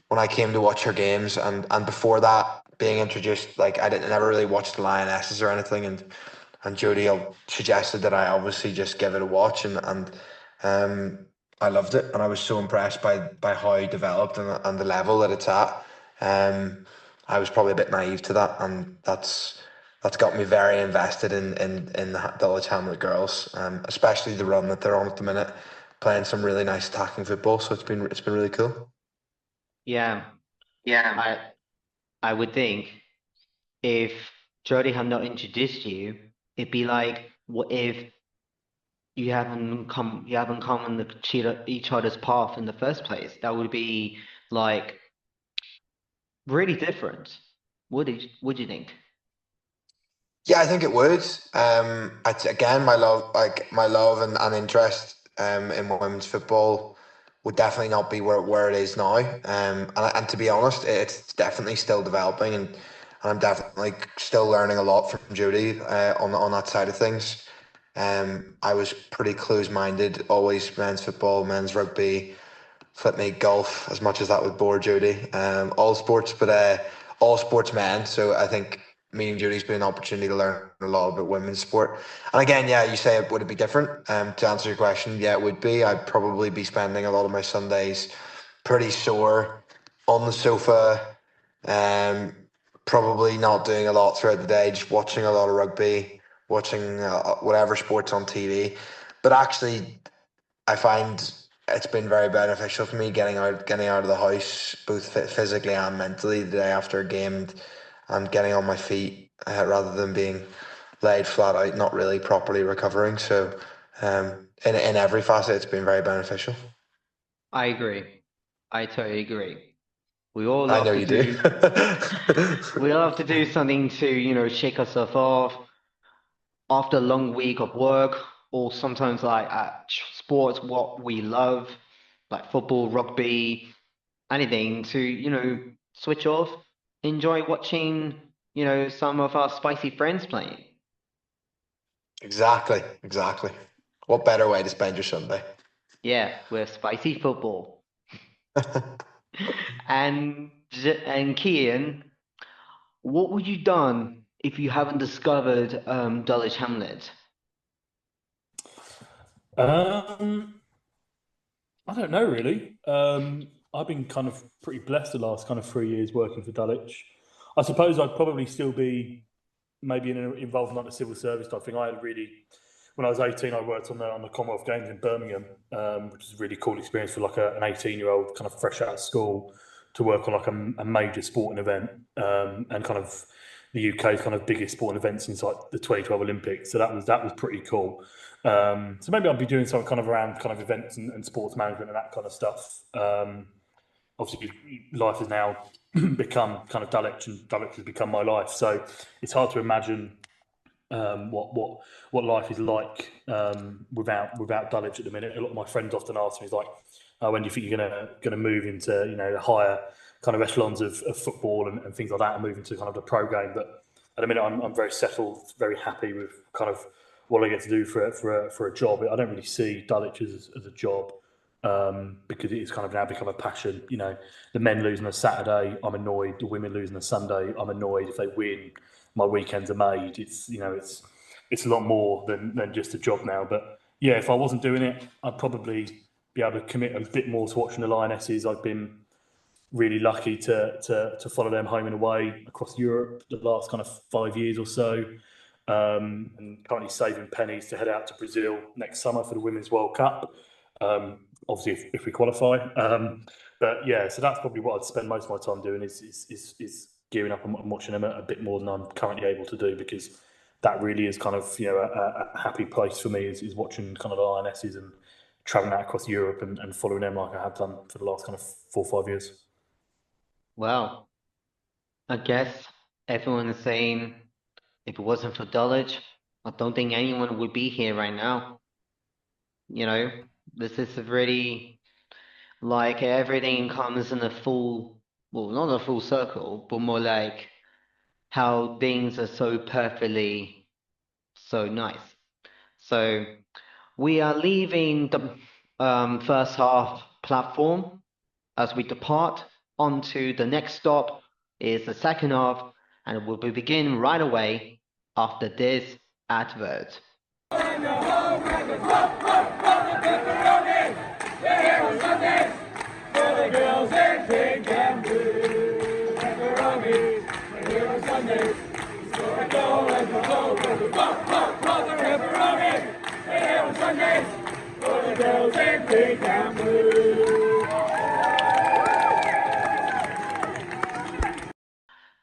watch her games, and before that being introduced, like I didn't never really watch the Lionesses or anything, and Jodie suggested that I obviously just give it a watch, and um I loved it, and I was so impressed by how it developed and the level that it's at. Um, I was probably a bit naive to that, and that's got me very invested in the Dulwich Hamlet girls, especially the run that they're on at the minute, playing some really nice attacking football. So it's been really cool. Yeah, Yeah. I I would think if Jodie had not introduced you, it'd be like, what if you haven't come on each other's path in the first place? That would be like really different. Would you think? Yeah, I think it would. Again, my love and interest in women's football would definitely not be where it is now. And to be honest, it's definitely still developing, and I'm definitely still learning a lot from Judy on that side of things. I was pretty close-minded, always men's football, men's rugby, flip me golf, as much as that would bore Judy. All sports, but all sports men. So I think meeting Judy's been an opportunity to learn a lot about women's sport. And again, yeah, you say would it be different? To answer your question, yeah, it would be. I'd probably be spending a lot of my Sundays pretty sore on the sofa. Um, Probably not doing a lot throughout the day, just watching a lot of rugby, watching whatever sports on TV. But actually, I find it's been very beneficial for me getting out of the house, both physically and mentally, the day after a game, and getting on my feet rather than being laid flat out, not really properly recovering. So, in every facet, it's been very beneficial. I agree. I totally agree. We all I love know to you do. do we love to do something to, shake ourselves off after a long week of work, or sometimes like sports what we love, like football, rugby, anything to, switch off, enjoy watching, some of our spicy friends playing. Exactly, exactly. What better way to spend your Sunday? Yeah, we're spicy football. And Kian, what would you done if you haven't discovered Dulwich Hamlet? Um, I don't know really. I've been kind of pretty blessed the last kind of 3 years working for Dulwich. I suppose I'd probably still be maybe involved in like the civil service type thing. I had really, when I was 18, I worked on the Commonwealth Games in Birmingham, which is a really cool experience for like an 18-year-old kind of fresh out of school to work on like a major sporting event, and kind of the UK's kind of biggest sporting event since like the 2012 Olympics. So that was pretty cool. So maybe I'll be doing some kind of around kind of events and sports management and that kind of stuff. Obviously, life has now become kind of Dulwich, and Dulwich has become my life. So it's hard to imagine what life is like without Dulwich at the minute. A lot of my friends often ask me, like, when do you think you're gonna move into the higher kind of echelons of football and things like that, and move into kind of the pro game? But at the minute, I'm very settled, very happy with kind of what I get to do for a job. I don't really see Dulwich as a job, because it has kind of now become a passion. The men lose on a Saturday, I'm annoyed. The women lose on a Sunday, I'm annoyed. If they win, my weekends are made. It's a lot more than just a job now. But yeah, if I wasn't doing it, I'd probably be able to commit a bit more to watching the Lionesses. I've been really lucky to follow them home and away across Europe the last kind of 5 years or so, and currently saving pennies to head out to Brazil next summer for the Women's World Cup. Obviously, if we qualify. But yeah, so that's probably what I'd spend most of my time doing is gearing up and watching them a bit more than I'm currently able to do, because that really is kind of a happy place for me is watching kind of the Lionesses and traveling out across Europe and following them like I have done for the last kind of 4 or 5 years. Well, I guess everyone is saying if it wasn't for Dulwich, I don't think anyone would be here right now. You know, this is really like everything comes in a full, well, not a full circle, but more like how things are so perfectly so nice. So we are leaving the first half platform as we depart onto the next stop is the second half, and we'll begin right away after this advert.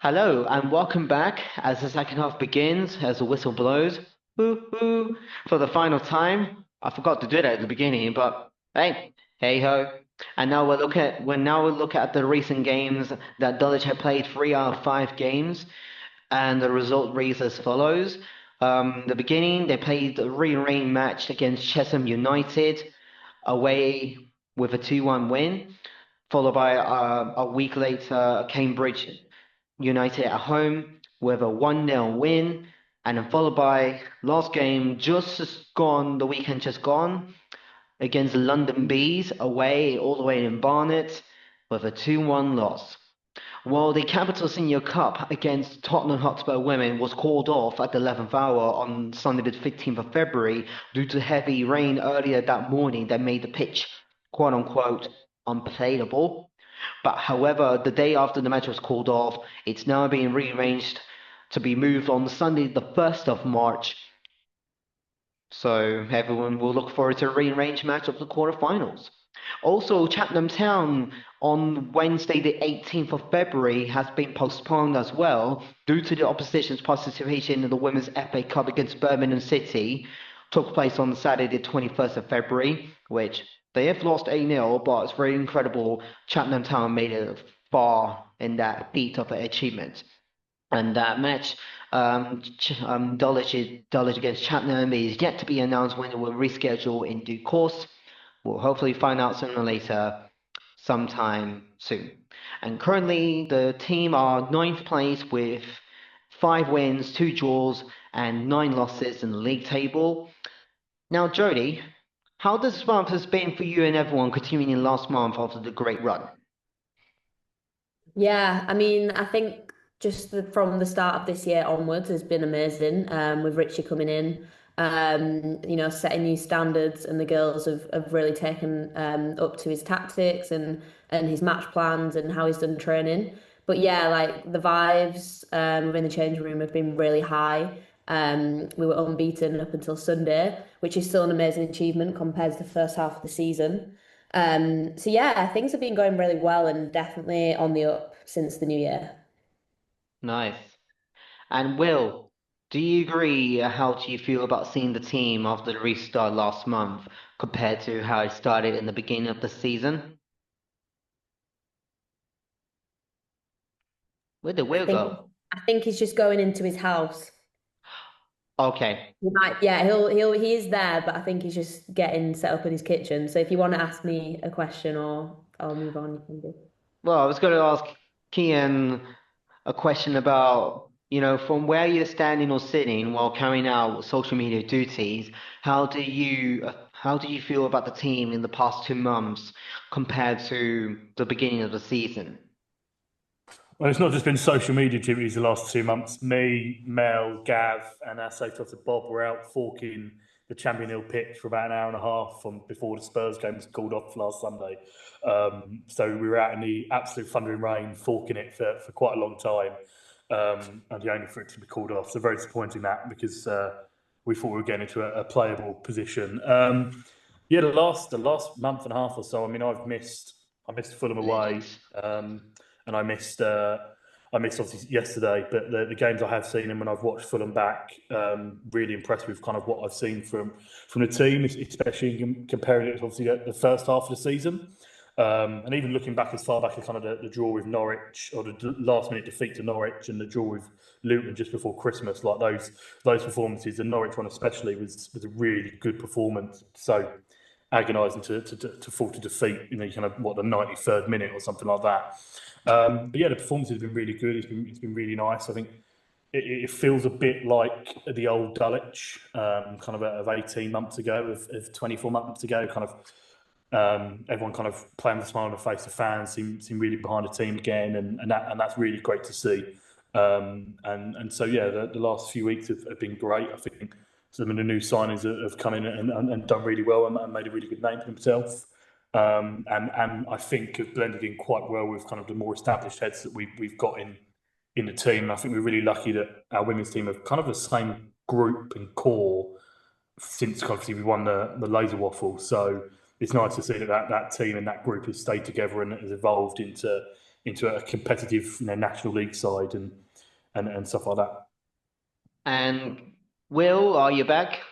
Hello and welcome back as the second half begins, as the whistle blows, woo, for the final time. I forgot to do that at the beginning, but hey ho. And now we'll look at the recent games that Dulwich had played 3 out of 5 games, and the result reads as follows. The beginning, they played a rearranged match against Chesham United away with a 2-1 win, followed by a week later Cambridge United at home with a 1-0 win, and then followed by last game the weekend just gone, against the London Bees away all the way in Barnet with a 2-1 loss. While the Capital Senior Cup against Tottenham Hotspur Women was called off at the 11th hour on Sunday the 15th of February due to heavy rain earlier that morning that made the pitch quote-unquote unplayable. But however, the day after the match was called off, it's now being rearranged to be moved on Sunday the 1st of March. So everyone will look forward to a rearranged match of the quarterfinals. Also, Chatham Town on Wednesday the 18th of February has been postponed as well due to the opposition's participation in the Women's FA Cup against Birmingham City. Took place on Saturday the 21st of February, which they have lost 8-0, but it's very incredible. Chatham Town made it far in that feat of achievement. And that match, Dulwich against Chatham is yet to be announced when it will reschedule in due course. We'll hopefully find out sooner or later, sometime soon. And currently, the team are 9th place with 5 wins, 2 draws, and 9 losses in the league table. Now, Jodie, how this month has been for you and everyone continuing last month after the great run? Yeah, I mean, I think just from the start of this year onwards has been amazing. With Richie coming in, setting new standards, and the girls have really taken up to his tactics and his match plans and how he's done training. But yeah, like the vibes within the changing room have been really high. We were unbeaten up until Sunday, which is still an amazing achievement compared to the first half of the season. So yeah, things have been going really well and definitely on the up since the new year. Nice. And Will, do you agree? How do you feel about seeing the team after the restart last month compared to how it started in the beginning of the season? Where did Will go? I think he's just going into his house. Okay. He is there, but I think he's just getting set up in his kitchen. So if you want to ask me a question or I'll move on, you can do. Well, I was going to ask Kian a question about, from where you're standing or sitting while carrying out social media duties, how do you feel about the team in the past 2 months compared to the beginning of the season? Well, it's not just been social media duties the last 2 months. Me, Mel, Gav, and our safety officer Bob were out forking the Champion Hill pitch for about an hour and a half before the Spurs game was called off last Sunday. So we were out in the absolute thundering rain, forking it for quite a long time, and the only for it to be called off. So very disappointing that, because we thought we were getting into a playable position. The last month and a half or so. I mean, I missed Fulham away. And I missed obviously yesterday, but the games I have seen and when I've watched Fulham back, really impressed with kind of what I've seen from the team, especially comparing it to obviously the first half of the season. And even looking back as far back as kind of the draw with Norwich, or the last minute defeat to Norwich, and the draw with Luton just before Christmas, like those performances, the Norwich one especially was a really good performance. So agonising to fall to defeat, kind of the 93rd minute or something like that. But yeah, the performance has been really good. It's been really nice. I think it feels a bit like the old Dulwich, kind of 18 months ago, of 24 months ago, kind of. Everyone kind of playing with a smile on the face of fans, seem really behind the team again, and that's really great to see. And so yeah, the last few weeks have been great. I think some of the new signings have come in and done really well and made a really good name for themselves. And I think have blended in quite well with kind of the more established heads that we've got in the team. And I think we're really lucky that our women's team have kind of the same group and core since obviously we won the Laser Waffle. So it's nice to see that team and that group has stayed together and has evolved into a competitive National League side and stuff like that. And Will, are you back?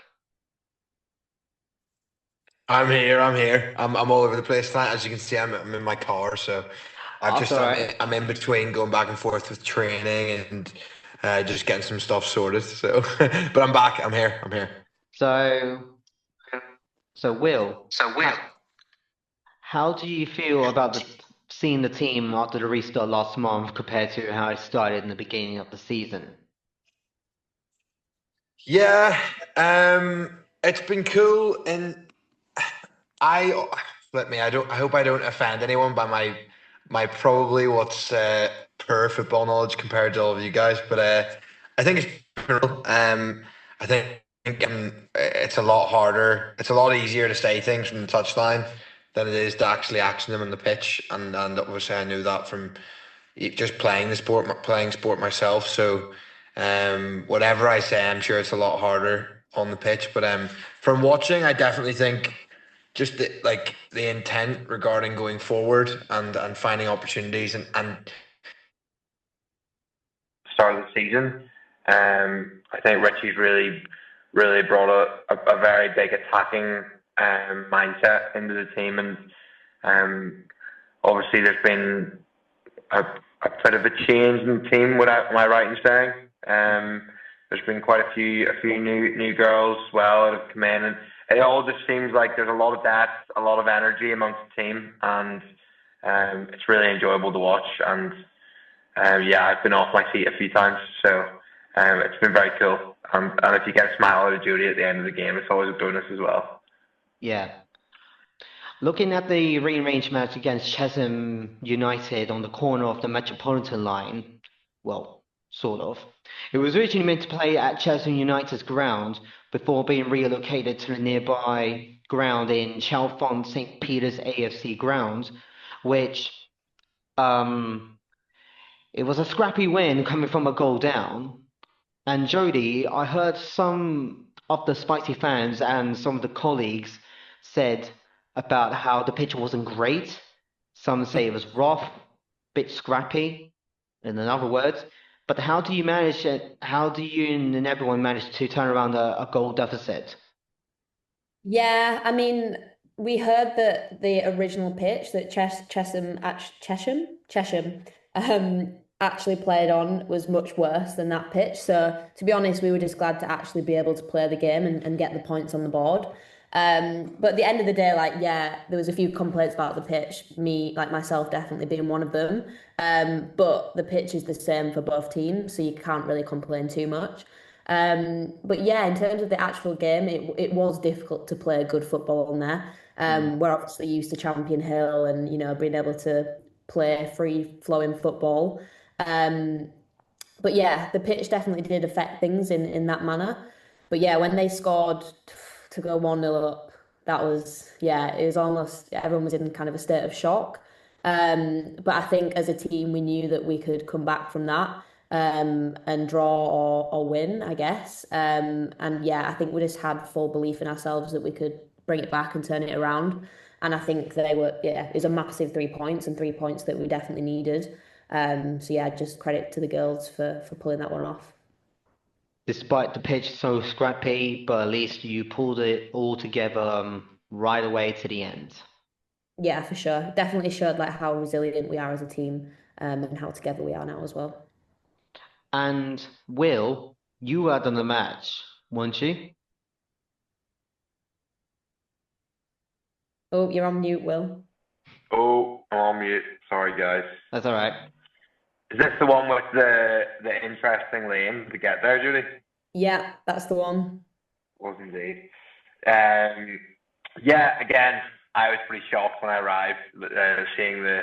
I'm here. I'm all over the place tonight. As you can see, I'm in my car, so I'm in between going back and forth with training and just getting some stuff sorted. So, but I'm back. I'm here. So Will, how do you feel about seeing the team after the restart last month compared to how it started in the beginning of the season? Yeah, it's been cool, and I hope I don't offend anyone by my probably what's poor football knowledge compared to all of you guys, but I think it's cool. I think it's a lot harder. It's a lot easier to say things from the touchline than it is to actually action them on the pitch, and obviously I knew that from just playing sport myself. So whatever I say, I'm sure it's a lot harder on the pitch. But from watching, I definitely think just the intent regarding going forward and finding opportunities and start of the season. I think Richie's really brought a very big attacking mindset into the team, and obviously there's been a bit of a change in the team. Am I right in saying? There's been quite a few new girls as well that have come in, and it all just seems like there's a lot of depth, a lot of energy amongst the team, and it's really enjoyable to watch. And yeah, I've been off my seat a few times, so it's been very cool. And if you get a smile out of Judy at the end of the game, it's always a bonus as well. Yeah. Looking at the rearranged match against Chesham United on the corner of the Metropolitan line, well, sort of. It was originally meant to play at Chesham United's ground before being relocated to the nearby ground in Chalfont St. Peter's AFC grounds, which it was a scrappy win coming from a goal down. And Jody, I heard some of the Spicy fans and some of the colleagues said about how the pitch wasn't great. Some say it was rough, bit scrappy, in other words. But how do you manage it? How do you and everyone manage to turn around a goal deficit? Yeah, I mean, we heard that the original pitch that Chesham actually played on was much worse than that pitch. So to be honest, we were just glad to actually be able to play the game and get the points on the board. But at the end of the day, yeah, there was a few complaints about the pitch, myself definitely being one of them. But the pitch is the same for both teams, so you can't really complain too much. But yeah, in terms of the actual game, it was difficult to play good football on there. We're obviously used to Champion Hill and, being able to play free-flowing football. But yeah, the pitch definitely did affect things in that manner. But yeah, when they scored to go 1-0 up, it was almost, everyone was in kind of a state of shock. But I think as a team, we knew that we could come back from that and draw or win, I guess. And yeah, I think we just had full belief in ourselves that we could bring it back and turn it around. And I think it was a massive 3 points and 3 points that we definitely needed. So yeah, just credit to the girls for pulling that one off. Despite the pitch so scrappy, but at least you pulled it all together right away to the end. Yeah, for sure. Definitely showed like how resilient we are as a team, and how together we are now as well. And Will, you were on the match, weren't you? Oh, you're on mute, Will. Oh, I'm on mute. Sorry, guys. That's all right. Is this the one with the interesting lane to get there, Judy? Yeah, that's the one. Was indeed. Um, yeah, again, I was pretty shocked when I arrived, seeing the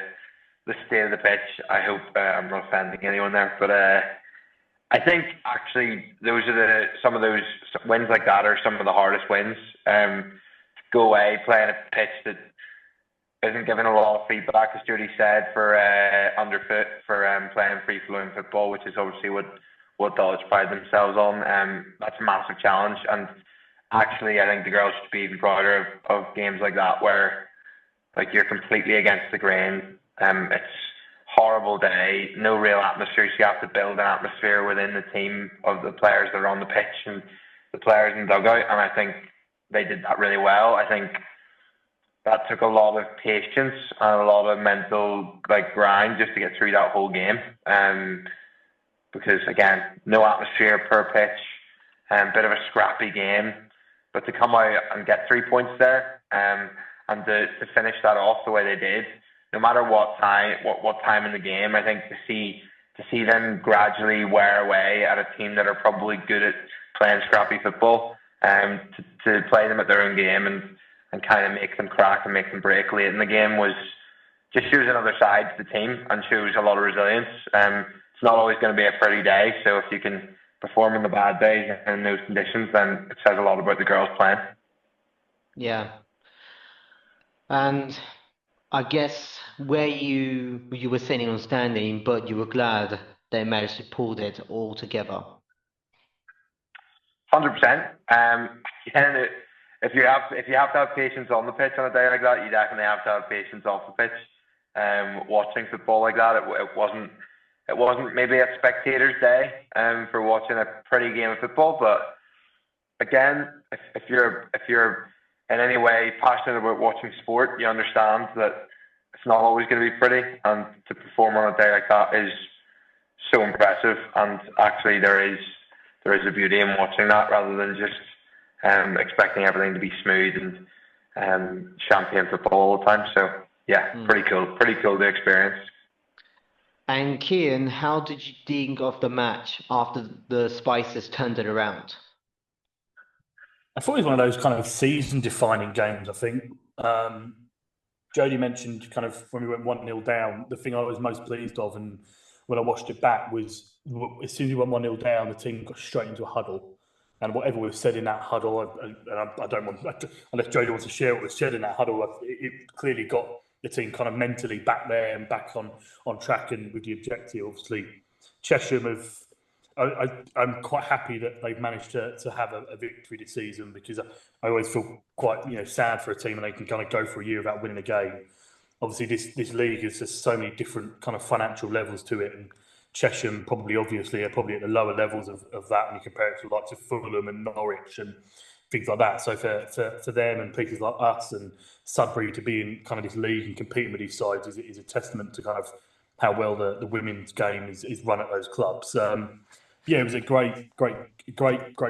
state of the pitch. I hope I'm not offending anyone there, but I think actually those are some of those wins like that are some of the hardest wins. To go away playing a pitch that isn't given a lot of feedback, as Judy said, for underfoot for playing free flowing football, which is obviously what Dulwich pride themselves on. That's a massive challenge, and actually, I think the girls should be even prouder of games like that where like you're completely against the grain. It's horrible day, no real atmosphere. So you have to build an atmosphere within the team of the players that are on the pitch and the players in the dugout, and I think they did that really well. I think that took a lot of patience and a lot of mental like grind just to get through that whole game. Because again, no atmosphere per pitch, bit of a scrappy game, but to come out and get 3 points there, and to finish that off the way they did, no matter what time in the game, I think to see them gradually wear away at a team that are probably good at playing scrappy football, to play them at their own game and kind of make them crack and make them break late in the game was just shows another side to the team and shows a lot of resilience. It's not always going to be a pretty day, so if you can perform in the bad days in those conditions, then it says a lot about the girls playing. Yeah. And I guess where you were sitting on standing, but you were glad they managed to pull it all together. 100%. Again, if you have to have patience on the pitch on a day like that, you definitely have to have patience off the pitch. Watching football like that, it wasn't maybe a spectator's day for watching a pretty game of football, but again, if you're in any way passionate about watching sport, you understand that it's not always going to be pretty, and to perform on a day like that is so impressive. And actually, there is a beauty in watching that rather than just expecting everything to be smooth and champagne football all the time. So yeah, pretty cool to experience. And Kian, how did you think of the match after the Spices turned it around? I thought it was one of those kind of season-defining games, I think. Jodie mentioned kind of when we went 1-0 down, the thing I was most pleased of, and when I watched it back, was as soon as we went 1-0 down, the team got straight into a huddle. And whatever was said in that huddle, I don't want, unless Jodie wants to share what was said in that huddle, it clearly got the team kind of mentally back there and back on track and with the objective. Obviously, Chesham have. I'm quite happy that they've managed to have a victory this season, because I always feel quite sad for a team and they can kind of go for a year without winning a game. Obviously, this league has just so many different kind of financial levels to it, and Chesham obviously are probably at the lower levels of that when you compare it to like Fulham and Norwich and things like that. So for them and people like us and Sudbury to be in kind of this league and competing with these sides is a testament to kind of how well the women's game is run at those clubs. Yeah, it was a great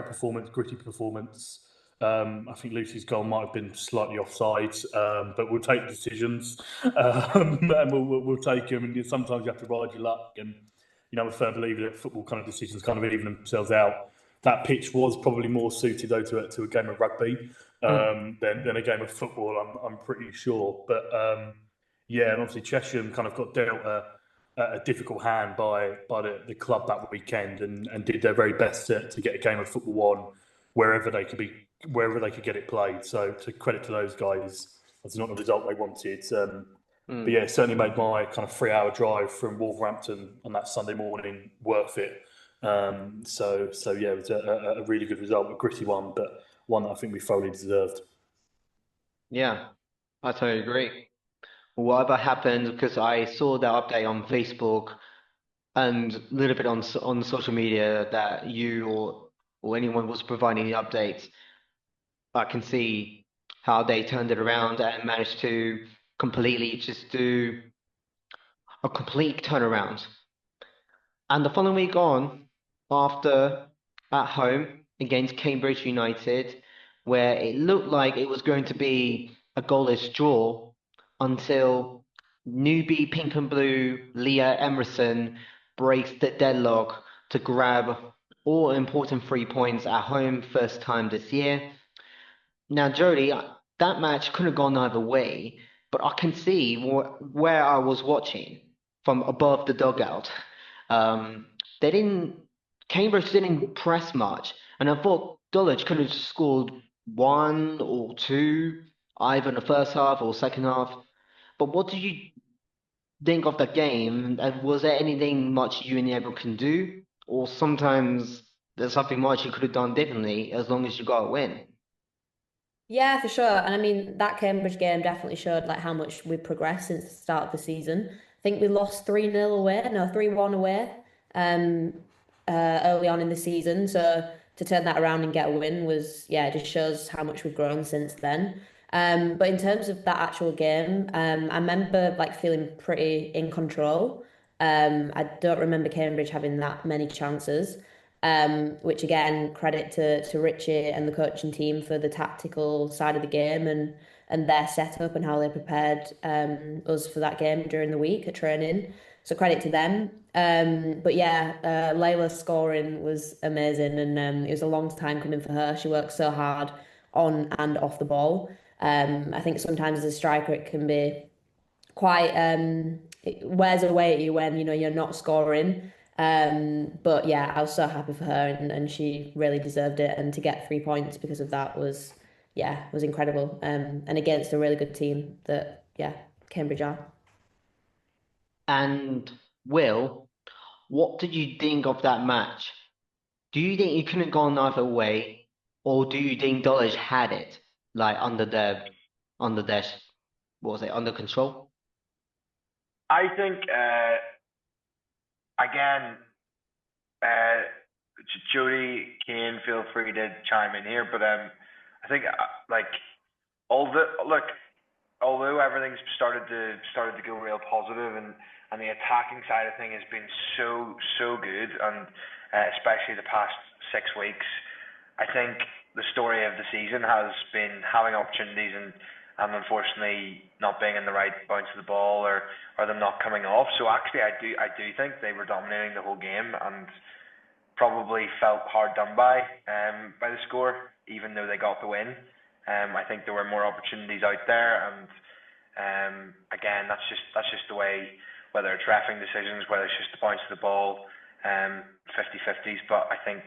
performance, gritty performance. I think Lucy's goal might have been slightly offside, but we'll take decisions, and we'll take them. And sometimes you have to ride your luck. And I'm a firm believer that football kind of decisions kind of even themselves out. That pitch was probably more suited though to a game of rugby than a game of football. I'm pretty sure. But yeah, and obviously Chesham kind of got dealt a difficult hand by the club that weekend, and did their very best to get a game of football on wherever they could get it played. So to credit to those guys, that's not the result they wanted. But yeah, it certainly made my kind of 3-hour drive from Wolverhampton on that Sunday morning worth it. So yeah, it was a really good result, a gritty one, but one that I think we thoroughly deserved. Yeah, I totally agree. Whatever happened, because I saw that update on Facebook and a little bit on social media that you or anyone was providing the updates, I can see how they turned it around and managed to completely just do a complete turnaround. And the following week on, after at home against Cambridge United, where it looked like it was going to be a goalless draw until newbie pink and blue Leah Emerson breaks the deadlock to grab all important 3 points at home first time this year. Now, Jody, that match could have gone either way, but I can see where I was watching from above the dugout. Um, they didn't, Cambridge didn't press much, and I thought Dulwich could have scored one or two, either in the first half or second half. But what did you think of the game? And was there anything much you and Diego can do? Or sometimes there's something much you could have done differently as long as you got a win? Yeah, for sure. And I mean, that Cambridge game definitely showed like how much we've progressed since the start of the season. I think we lost 3-0 away, no, 3-1 away, um, early on in the season. So to turn that around and get a win was, yeah, it just shows how much we've grown since then. But in terms of that actual game, I remember like feeling pretty in control. I don't remember Cambridge having that many chances. Which again, credit to Richie and the coaching team for the tactical side of the game and their setup and how they prepared us for that game during the week at training. So credit to them. But yeah, Layla scoring was amazing, and it was a long time coming for her. She worked so hard on and off the ball. I think sometimes as a striker it can be quite it wears away at you when you're not scoring. But yeah, I was so happy for her, and she really deserved it. And to get 3 points because of that was, yeah, was incredible. And against a really good team that, yeah, Cambridge are. And Will, what did you think of that match? Do you think you couldn't have gone either way, or do you think Dulwich had it like under their what was it, under control? I think again, uh, Jody, Kane, feel free to chime in here, but I think like although everything's started to go real positive, and the attacking side of thing has been so good, and especially the past 6 weeks, I think the story of the season has been having opportunities and unfortunately not being in the right bounce of the ball, or them not coming off. So actually, I do think they were dominating the whole game and probably felt hard done by the score, even though they got the win. I think there were more opportunities out there, and again, that's just the way. Whether it's reffing decisions, whether it's just the bounce of the ball, 50-50s. But I think,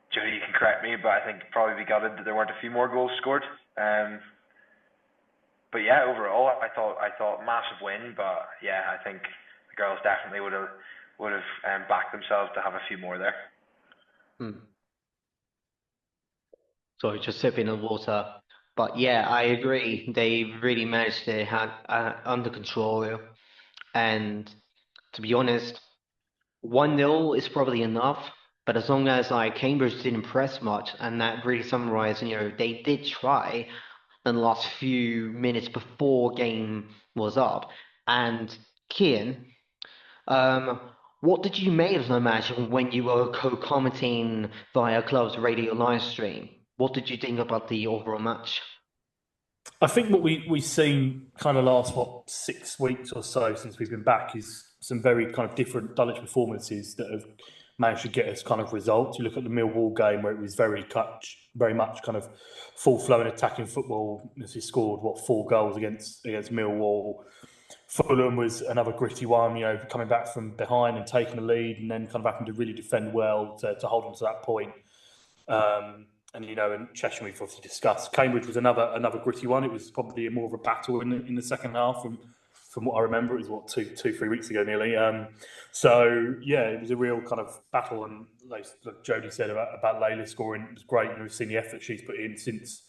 Jody, you can correct me, but I think probably be gutted that there weren't a few more goals scored. But yeah, overall, I thought massive win. But yeah, I think the girls definitely would have backed themselves to have a few more there. Sorry, just sipping the water. But yeah, I agree. They really managed to have under control. And to be honest, 1-0 is probably enough. But as long as like Cambridge didn't press much, and that really summarized, they did try in the last few minutes before game was up. And Kian, um, what did you make of the match when you were co-commenting via club's radio live stream? What did you think about the overall match? I think what we've seen kind of last 6 weeks or so since we've been back is some very kind of different Dulwich performances that have managed to get us kind of results. You look at the Millwall game where it was very much kind of full flowing attacking football. As he scored 4 goals against Millwall. Fulham was another gritty one, coming back from behind and taking the lead, and then kind of having to really defend well to hold on to that point. And Cheshire we've obviously discussed. Cambridge was another gritty one. It was probably more of a battle in the second half from what I remember. It was 2-3 weeks ago nearly. So yeah, it was a real kind of battle. And like Jodie said about Layla scoring, it was great. And we've seen the effort she's put in since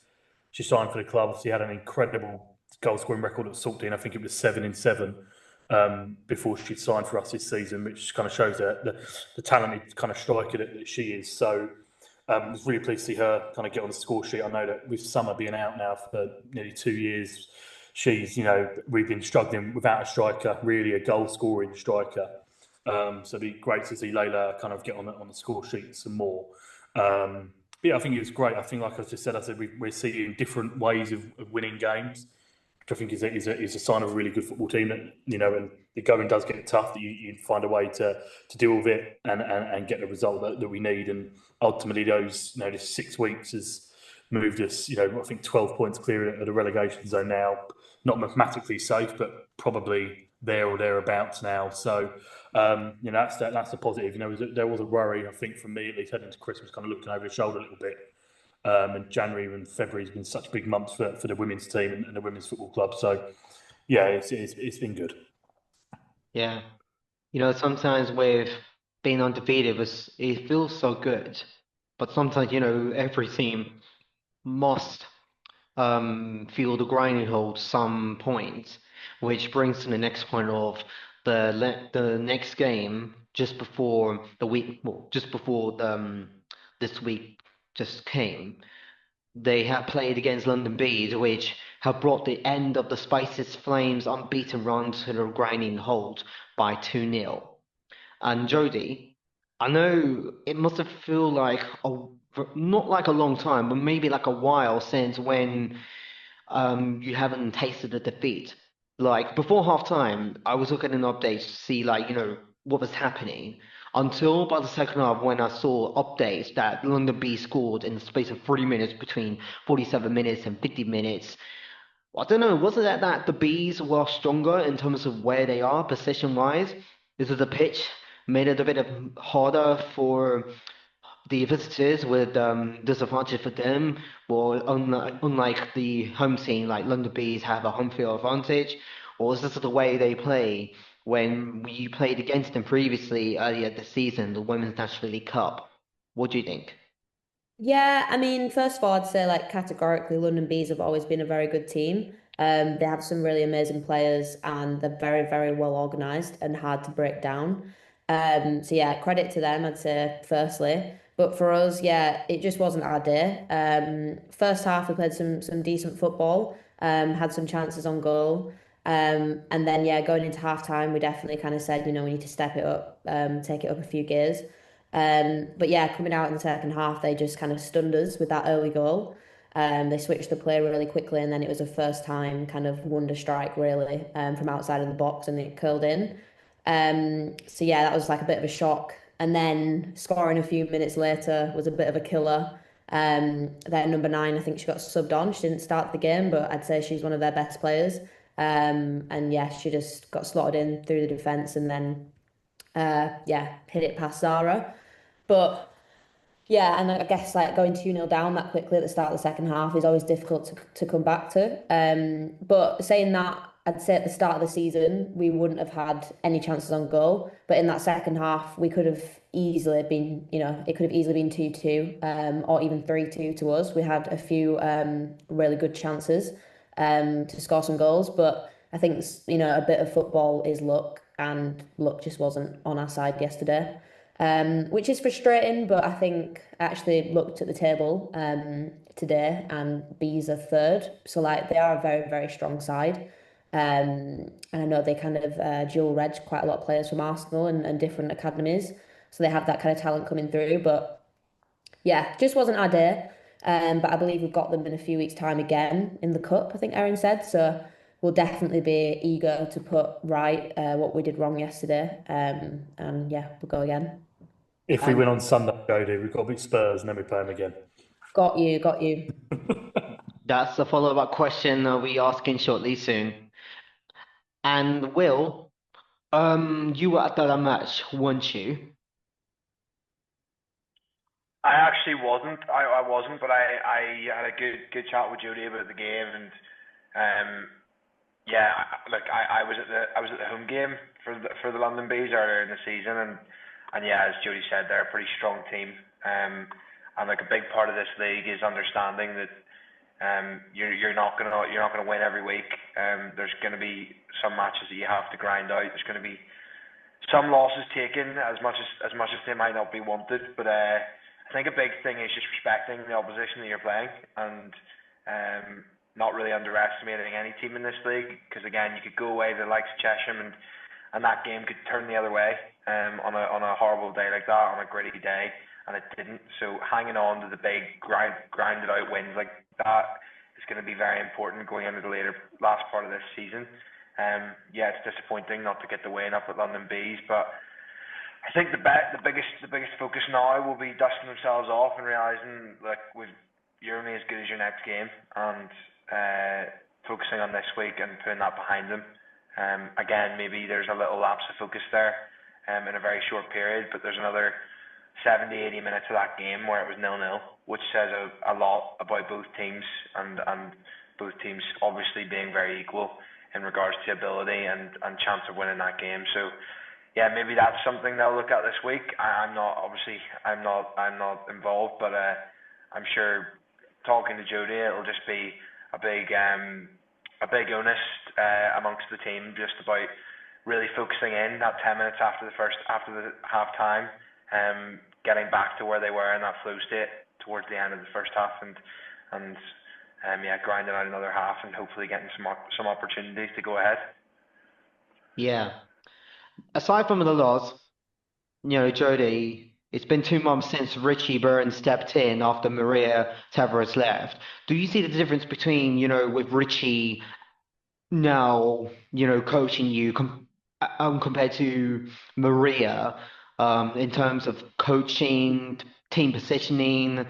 she signed for the club. She had an incredible goal scoring record at Saltine. I think it was 7 in 7 before she signed for us this season, which kind of shows the talented kind of striker that she is. So. I was really pleased to see her kind of get on the score sheet. I know that with Summer being out now for nearly 2 years, we've been struggling without a striker, really a goal scoring striker. So it'd be great to see Layla kind of get on the score sheet some more. I think it was great. I think, like I just said, we're seeing different ways of winning games, which I think is a sign of a really good football team. That and the going does get tough, that you find a way to deal with it and get the result that we need. And ultimately, this 6 weeks has moved us. I think 12 points clear of the relegation zone now. Not mathematically safe, but probably there or thereabouts now. So that's the positive. There was a worry, I think, from me at least heading into Christmas, kind of looking over the shoulder a little bit. And January and February has been such big months for the women's team and the women's football club. So yeah, it's been good. Yeah. Sometimes with being undefeated, it feels so good. But sometimes, every team must feel the grinding hold some point, which brings to the next point of the next game just before the week, well, just before this week just came. They have played against London Bees, which have brought the end of the Spices Flames' unbeaten run to the grinding hold by 2-0. And Jody, I know it must have felt like not like a long time, but maybe like a while since when you haven't tasted a defeat. Like before half time, I was looking at an update to see what was happening. Until by the second half when I saw updates that London B scored in the space of 3 minutes between 47 minutes and 50 minutes. I don't know, was it that the Bees were stronger in terms of where they are position wise? Is it the pitch made it a bit harder for the visitors with disadvantage for them, or unlike the home team, like London Bees have a home field advantage, or is this the way they play when we played against them previously earlier this season, the Women's National League Cup? What do you think? Yeah, I mean, first of all, I'd say like categorically, London Bees have always been a very good team. They have some really amazing players and they're very, very well organised and hard to break down. So yeah, credit to them, I'd say, firstly. But for us, yeah, it just wasn't our day. First half we played some decent football, had some chances on goal. And then yeah, going into half time, we definitely kind of said, we need to step it up, take it up a few gears. But yeah, coming out in the second half, they just kind of stunned us with that early goal. They switched the play really quickly, and then it was a first time kind of wonder strike, really, from outside of the box, and it curled in. So yeah, that was like a bit of a shock. And then scoring a few minutes later was a bit of a killer. Their number 9, I think she got subbed on. She didn't start the game, but I'd say she's one of their best players. And yeah, she just got slotted in through the defence and then yeah, hit it past Zara. But yeah, and I guess like going 2-0 down that quickly at the start of the second half is always difficult to come back to. But saying that, I'd say at the start of the season, we wouldn't have had any chances on goal. But in that second half, we could have easily been, it could have easily been 2-2, or even 3-2 to us. We had a few really good chances to score some goals. But I think, a bit of football is luck, and luck just wasn't on our side yesterday. Which is frustrating, but I think I actually looked at the table today and Bees are third. So like they are a very, very strong side. And I know they kind of dual reg quite a lot of players from Arsenal and different academies. So they have that kind of talent coming through. But yeah, just wasn't our day. But I believe we've got them in a few weeks' time again in the cup, I think Erin said. So we'll definitely be eager to put right what we did wrong yesterday. And yeah, we'll go again. If we win on Sunday, Jody, we've got to beat Spurs and then we play them again. Got you. That's a follow-up question I'll be asking shortly soon. And Will, you were at that match, weren't you? I actually wasn't. I wasn't, but I had a good chat with Jody about the game, and yeah, I was at the home game for the London Bees earlier in the season, and yeah, as Jody said, they're a pretty strong team, and like a big part of this league is understanding that you're not gonna win every week. There's gonna be some matches that you have to grind out. There's gonna be some losses taken as much as they might not be wanted, but I think a big thing is just respecting the opposition that you're playing, and not really underestimating any team in this league, because again, you could go away to the likes of Chesham, and that game could turn the other way on a horrible day like that, on a gritty day, and it didn't. So hanging on to the big grinded out wins like that is going to be very important going into the last part of this season. Yeah, it's disappointing not to get the win up at London Bees, but I think the biggest focus now will be dusting themselves off and realising like you're only as good as your next game, and focusing on this week and putting that behind them. Again, maybe there's a little lapse of focus there in a very short period, but there's another 70-80 minutes of that game where it was 0-0, which says a lot about both teams, and both teams obviously being very equal in regards to ability and chance of winning that game. So yeah, maybe that's something they'll look at this week. I'm not involved, but I'm sure talking to Jody, it'll just be a big onus amongst the team just about really focusing in that 10 minutes after the half time, getting back to where they were in that flow state towards the end of the first half, and grinding out another half and hopefully getting some opportunities to go ahead. Yeah. Aside from the loss, Jody, it's been 2 months since Richie Burns stepped in after Maria Tavares left. Do you see the difference between, with Richie now, coaching you compared to Maria, in terms of coaching, team positioning,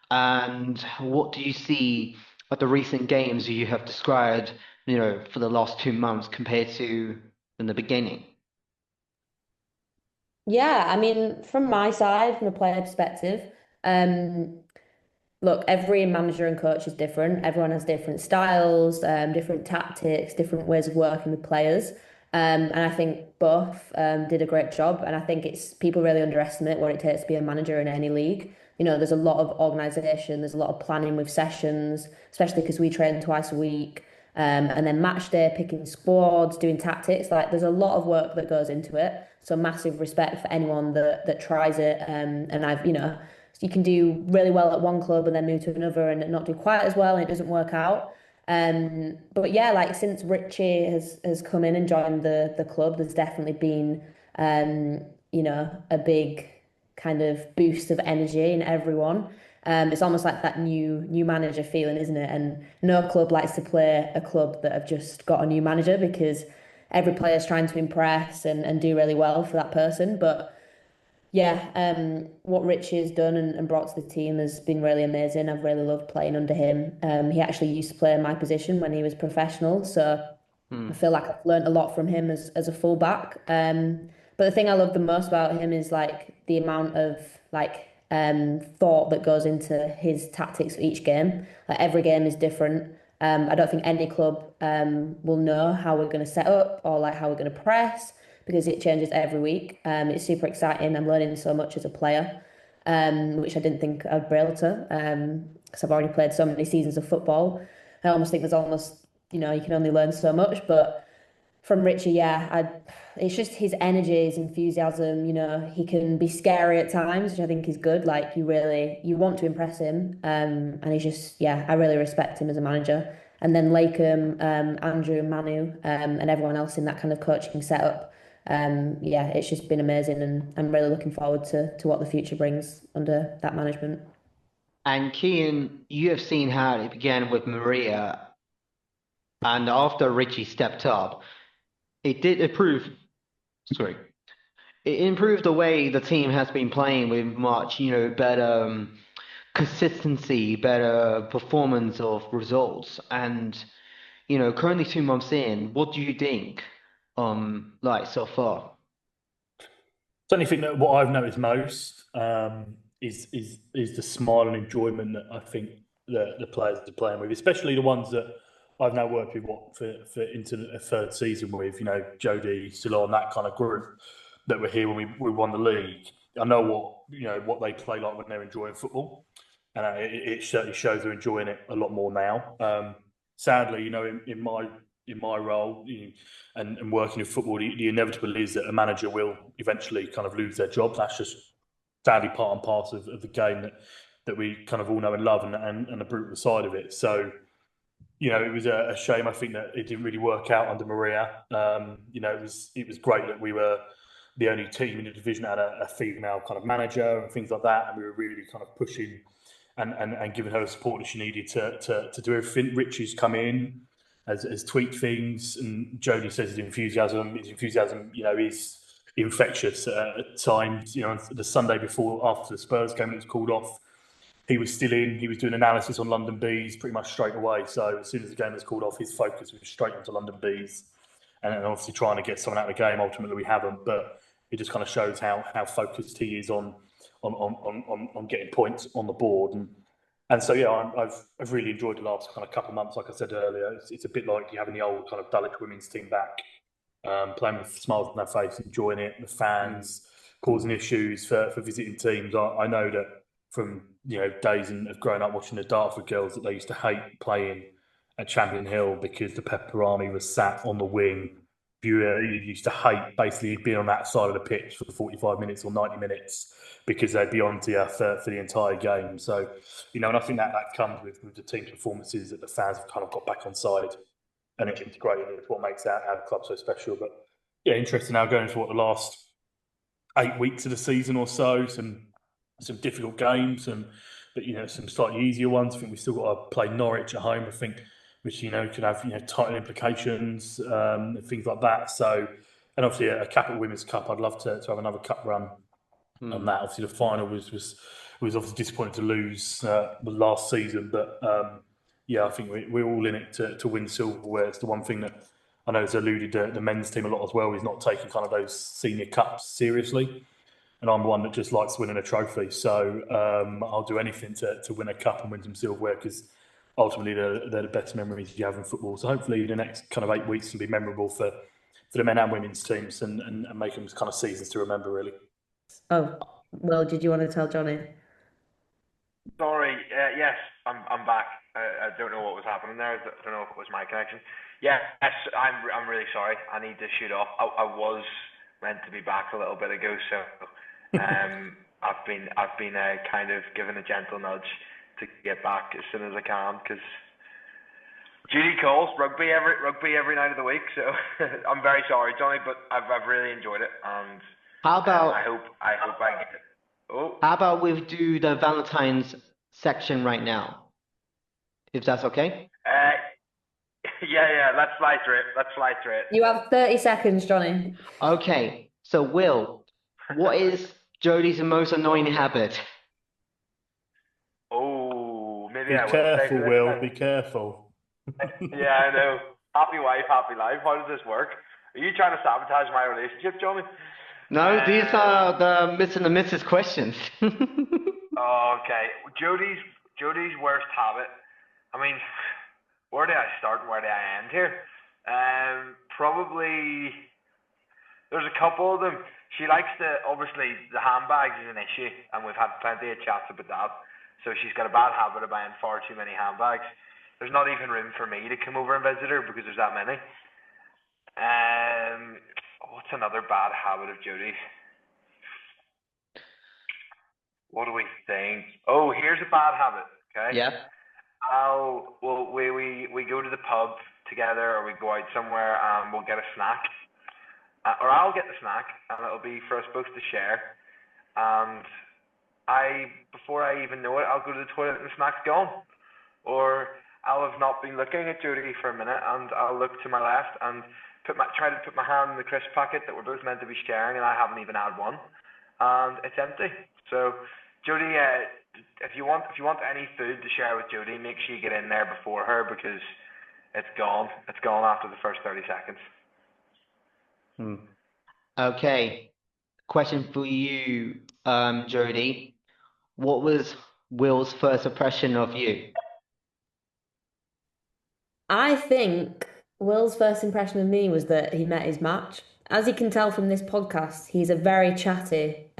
and what do you see at the recent games you have described, for the last 2 months compared to in the beginning? Yeah, I mean, from my side, from a player perspective, um, look, every manager and coach is different. Everyone has different styles, different tactics, different ways of working with players. And I think both did a great job. And I think it's people really underestimate what it takes to be a manager in any league. There's a lot of organisation, there's a lot of planning with sessions, especially because we train twice a week. And then match day, picking squads, doing tactics. Like there's a lot of work that goes into it. So massive respect for anyone that tries it. And you can do really well at one club and then move to another and not do quite as well and it doesn't work out. But yeah, like since Richie has come in and joined the club, there's definitely been a big kind of boost of energy in everyone. It's almost like that new manager feeling, isn't it? And no club likes to play a club that have just got a new manager because every player's trying to impress and do really well for that person. But yeah, what Richie has done and brought to the team has been really amazing. I've really loved playing under him. He actually used to play in my position when he was professional, so I feel like I've learned a lot from him as a fullback. But the thing I love the most about him is like the amount of thought that goes into his tactics for each game. Like every game is different. I don't think any club will know how we're going to set up or like how we're going to press because it changes every week. It's super exciting. I'm learning so much as a player, which I didn't think I'd be able to because I've already played so many seasons of football. I almost think there's almost, you can only learn so much. But from Richie, it's just his energy, his enthusiasm. He can be scary at times, which I think is good. Like you want to impress him, and he's just, I really respect him as a manager. And then Lakem, Andrew, Manu, and everyone else in that kind of coaching setup. It's just been amazing, and I'm really looking forward to what the future brings under that management. And Kean, you have seen how it began with Maria, and after Richie stepped up, it did improve. Sorry, it improved the way the team has been playing with much, better consistency, better performance of results, and currently 2 months in, what do you think, like so far? Certainly think that what I've noticed most is the smile and enjoyment that I think the players are playing with, especially the ones that I've now worked with for into a third season with, Jody, Ceylon, that kind of group that were here when we won the league. I know what they play like when they're enjoying football, and it certainly shows they're enjoying it a lot more now. Sadly, in my role and working in football, the inevitable is that a manager will eventually kind of lose their job. That's just sadly part and parcel of the game that we kind of all know and love, and the brutal side of it. So it was a shame. I think that it didn't really work out under Maria. It was great that we were the only team in the division that had a female kind of manager and things like that, and we were really kind of pushing and giving her the support that she needed to do everything. Richie's come in, has tweaked things, and Jodie says his enthusiasm, is infectious at times. The Sunday before, after the Spurs game, it was called off. He was still in. He was doing analysis on London Bees pretty much straight away. So as soon as the game was called off, his focus was straight onto London Bees, and obviously trying to get someone out of the game. Ultimately, we haven't, but it just kind of shows how focused he is on getting points on the board. And so I've really enjoyed the last kind of couple of months. Like I said earlier, it's a bit like you having the old kind of Dulwich women's team back, playing with smiles on their face, enjoying it. The fans causing issues for visiting teams. I know that from days of growing up watching the Dartford girls that they used to hate playing at Champion Hill because the Pepper Army was sat on the wing. You used to hate basically being on that side of the pitch for 45 minutes or 90 minutes because they'd be on to you for the entire game. So, and I think that comes with the team's performances, that the fans have kind of got back on side and it's integrated with what makes our club so special. But yeah, interesting now going into the last 8 weeks of the season or so, some difficult games but some slightly easier ones. I think we've still got to play Norwich at home, I think, which could have title implications and things like that. So, and obviously a Capital Women's Cup, I'd love to have another cup run on that. Obviously the final was obviously disappointing to lose the last season, but I think we're all in it to win silverware. It's the one thing that I know has eluded the men's team a lot as well, is not taking kind of those senior cups seriously. And I'm one that just likes winning a trophy. So I'll do anything to win a cup and win some silverware, because ultimately they're the best memories you have in football. So hopefully the next kind of 8 weeks can be memorable for the men and women's teams and make them kind of seasons to remember, really. Oh, well, did you want to tell Johnny? Sorry, yes, I'm back. I don't know what was happening there. I don't know if it was my connection. Yes, I'm really sorry. I need to shoot off. I was meant to be back a little bit ago, so I've been kind of given a gentle nudge to get back as soon as I can, because duty calls, rugby every night of the week. So I'm very sorry, Johnny, but I've really enjoyed it, and How about I hope I get it. Oh, how about we do the Valentine's section right now, if that's okay? yeah. Let's fly through it. You have 30 seconds, Johnny. Okay, so Will, what is Jodie's most annoying habit? Oh, maybe Be I will careful, say Will. Be careful. Yeah, I know. Happy wife, happy life. How does this work? Are you trying to sabotage my relationship, Johnny? No, these are the Miss and the Mrs. questions. Okay. Jodie's worst habit. I mean, where do I start and where do I end here? Probably there's a couple of them. She likes obviously the handbags is an issue, and we've had plenty of chats about that. So she's got a bad habit of buying far too many handbags. There's not even room for me to come over and visit her because there's that many. What's another bad habit of Jodie's? What do we think? Oh, here's a bad habit. Okay. Yeah. We go to the pub together, or we go out somewhere and we'll get a snack, or I'll get the snack and it'll be for us both to share. And before I even know it, I'll go to the toilet and the snack's gone, or I'll have not been looking at Jodie for a minute and I'll look to my left and try to put my hand in the crisp packet that we're both meant to be sharing, and I haven't even had one, and it's empty. So Jodie, if you want any food to share with Jodie, make sure you get in there before her, because it's gone. It's gone after the first 30 seconds. Okay. Question for you, Jodie. What was Will's first impression of you? I think Will's first impression of me was that he met his match. As you can tell from this podcast, he's a very chatty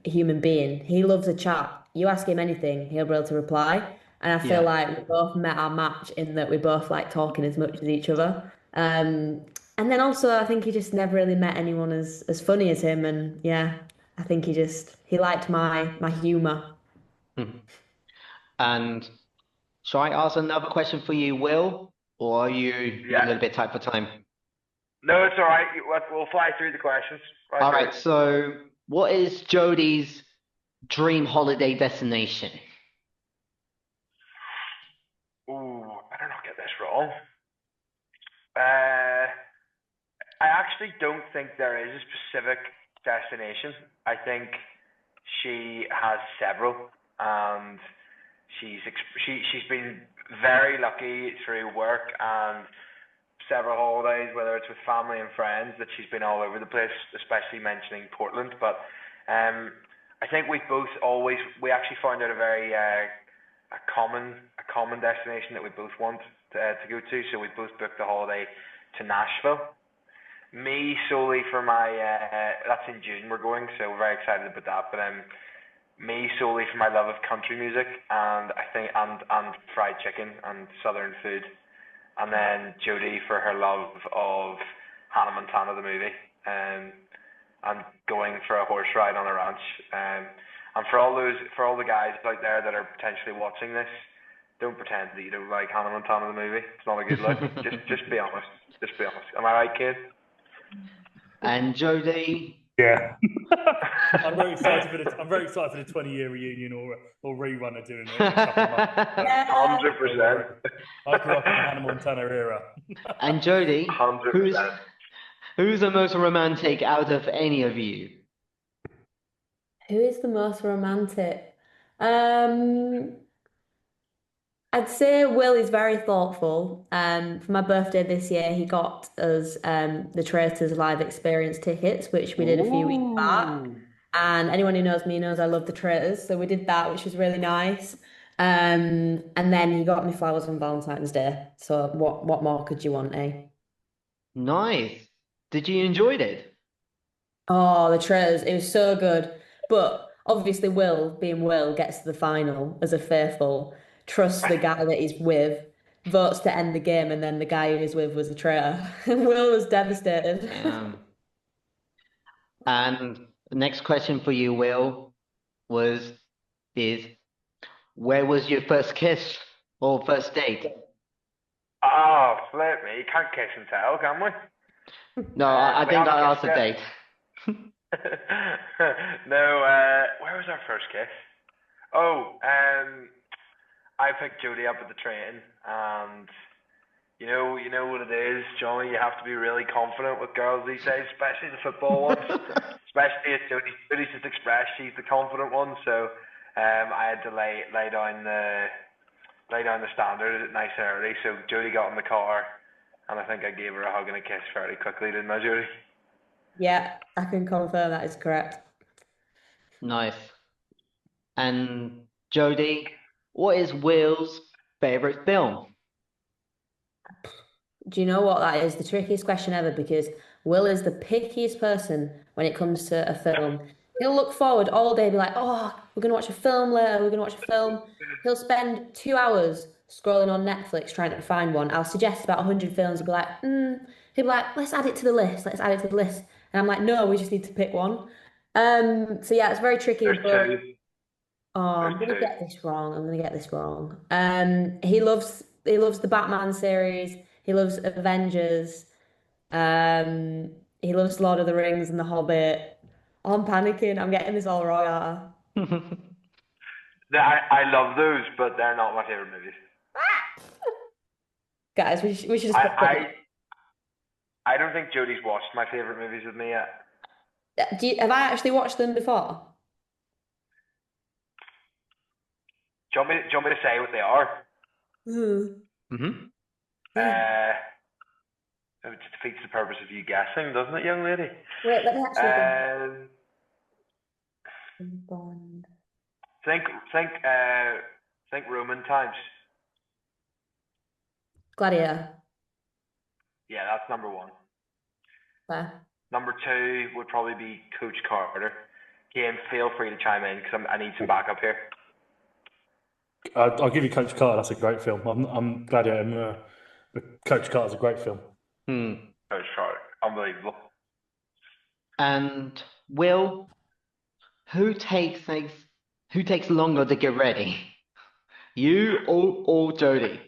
human being. He loves a chat. You ask him anything, he'll be able to reply. And I feel like we both met our match in that we both like talking as much as each other. And then also, I think he just never really met anyone as funny as him. And yeah, I think he liked my humour. And shall I ask another question for you, Will? or are you a Yeah. little bit tight for time? No, it's all right. We'll fly through the questions. Fly All through. right, so what is Jodie's dream holiday destination? Ooh, I better not get this wrong. Uh, I actually don't think there is a specific destination. I think she has several, and she's been very lucky through work and several holidays, whether it's with family and friends, that she's been all over the place, especially mentioning Portland. But I think we actually found out a very a common destination that we both want to go to. So we both booked a holiday to Nashville. Me solely for my that's in June we're going, so we're very excited about that. But me solely for my love of country music, and I think and fried chicken and southern food, and then Jodie for her love of Hannah Montana the movie, and going for a horse ride on a ranch. And for all the guys out there that are potentially watching this, don't pretend that you don't like Hannah Montana the movie. It's not a good look. just be honest. Just be honest. Am I right, kid? And Jodie, Yeah. I'm very excited for the 20-year reunion or rerun of doing it in a couple of months. 100%. I grew up in the Hannah Montana era. and Jodie, 100%. who's the most romantic out of any of you? Who is the most romantic? I'd say Will is very thoughtful. For my birthday this year, he got us the Traitors live experience tickets, which we did a few weeks back. And anyone who knows me knows I love the Traitors, so we did that, which was really nice. And then he got me flowers on Valentine's Day. So what more could you want, eh? Nice. Did you enjoy it? Oh, the Traitors, it was so good. But obviously, Will, being Will, gets to the final as a faithful, trusts the guy that he's with, votes to end the game, and then the guy he was with was a traitor. And Will was devastated. And the next question for you, Will, is where was your first kiss or first date? Oh, flip me. You can't kiss and tell, can we? No, I We think haven't I asked kissed a yet. date. No, where was our first kiss? Oh, I picked Jodie up at the train, and you know what it is, Johnny. You have to be really confident with girls these days, especially the football ones. Especially at Jodie's just expressed she's the confident one, so I had to lay down the standard nice and early. So Jodie got in the car, and I think I gave her a hug and a kiss fairly quickly, didn't I, Jodie? Yeah, I can confirm that is correct. Nice. And Jodie, what is Will's favorite film? Do you know what that is? The trickiest question ever because Will is the pickiest person when it comes to a film. He'll look forward all day, be like, oh, we're going to watch a film later, we're going to watch a film. He'll spend 2 hours scrolling on Netflix trying to find one. I'll suggest about 100 films and be like, He'll be like, let's add it to the list, let's add it to the list. And I'm like, no, we just need to pick one. So yeah, it's very tricky, There's but two. I'm There's gonna two. get this wrong. I'm gonna get this wrong. He loves the Batman series. He loves Avengers. Um, he loves Lord of the Rings and The Hobbit. Oh, I'm panicking. I'm getting this all wrong. I love those, but they're not my favorite movies. Guys, we should just put I don't think Jodie's watched my favorite movies with me yet. have I actually watched them before? Do you want me to say what they are? Mm-hmm. It just defeats the purpose of you guessing, doesn't it, young lady? Wait, let me actually Um, Bond. think Roman times. Gladiator. Yeah, that's number one. Fair. Number two would probably be Coach Carter. Ian, feel free to chime in because I need some backup here. I'll give you Coach Carter. That's a great film. I'm glad Coach Carter's a great film. Coach Carter, unbelievable. And Will, who takes longer to get ready? You or Jodie?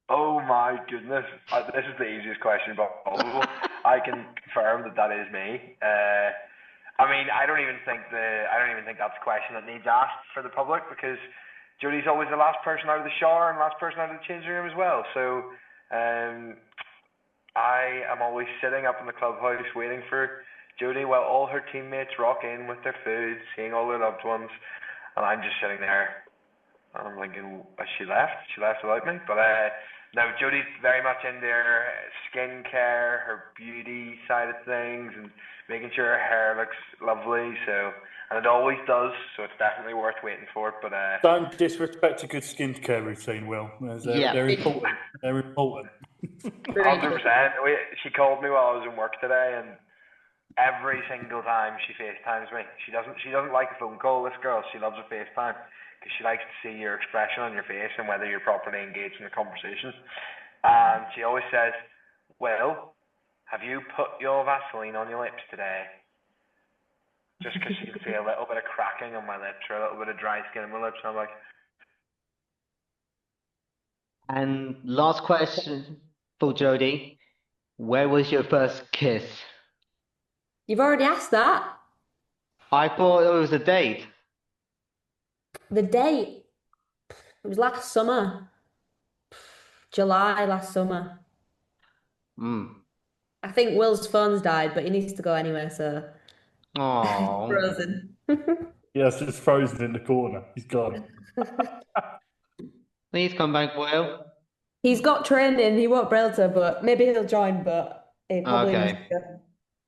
Oh my goodness, this is the easiest question possible. I can confirm that that is me. I mean, I don't even think that's a question that needs asked for the public because Jodie's always the last person out of the shower and last person out of the changing room as well. So um, I am always sitting up in the clubhouse waiting for Jodie while all her teammates rock in with their food, seeing all their loved ones, and I'm just sitting there and I'm thinking, has she left? She left without me? But no, Jodie's very much into her skincare, her beauty side of things, and making sure her hair looks lovely. So, and it always does. So it's definitely worth waiting for. But Don't disrespect a good skincare routine, Will. Yeah. They're important. They're important. 100%. She called me while I was in work today, and every single time she FaceTimes me, she doesn't like a phone call. This girl, she loves a FaceTime because she likes to see your expression on your face and whether you're properly engaged in the conversation. And she always says, "Well, have you put your Vaseline on your lips today?" Just because she can see a little bit of cracking on my lips or a little bit of dry skin on my lips, and I'm like, And last question for Jodie. Where was your first kiss? You've already asked that. I thought it was a date. The date, it was last summer, July last summer. Mm. I think Will's phone's died, but he needs to go anyway, so Oh. frozen. Yeah, it's just frozen in the corner. He's gone. Please come back, Will. He's got training, he won't be able to, but maybe he'll join, but he probably needs Okay. to go.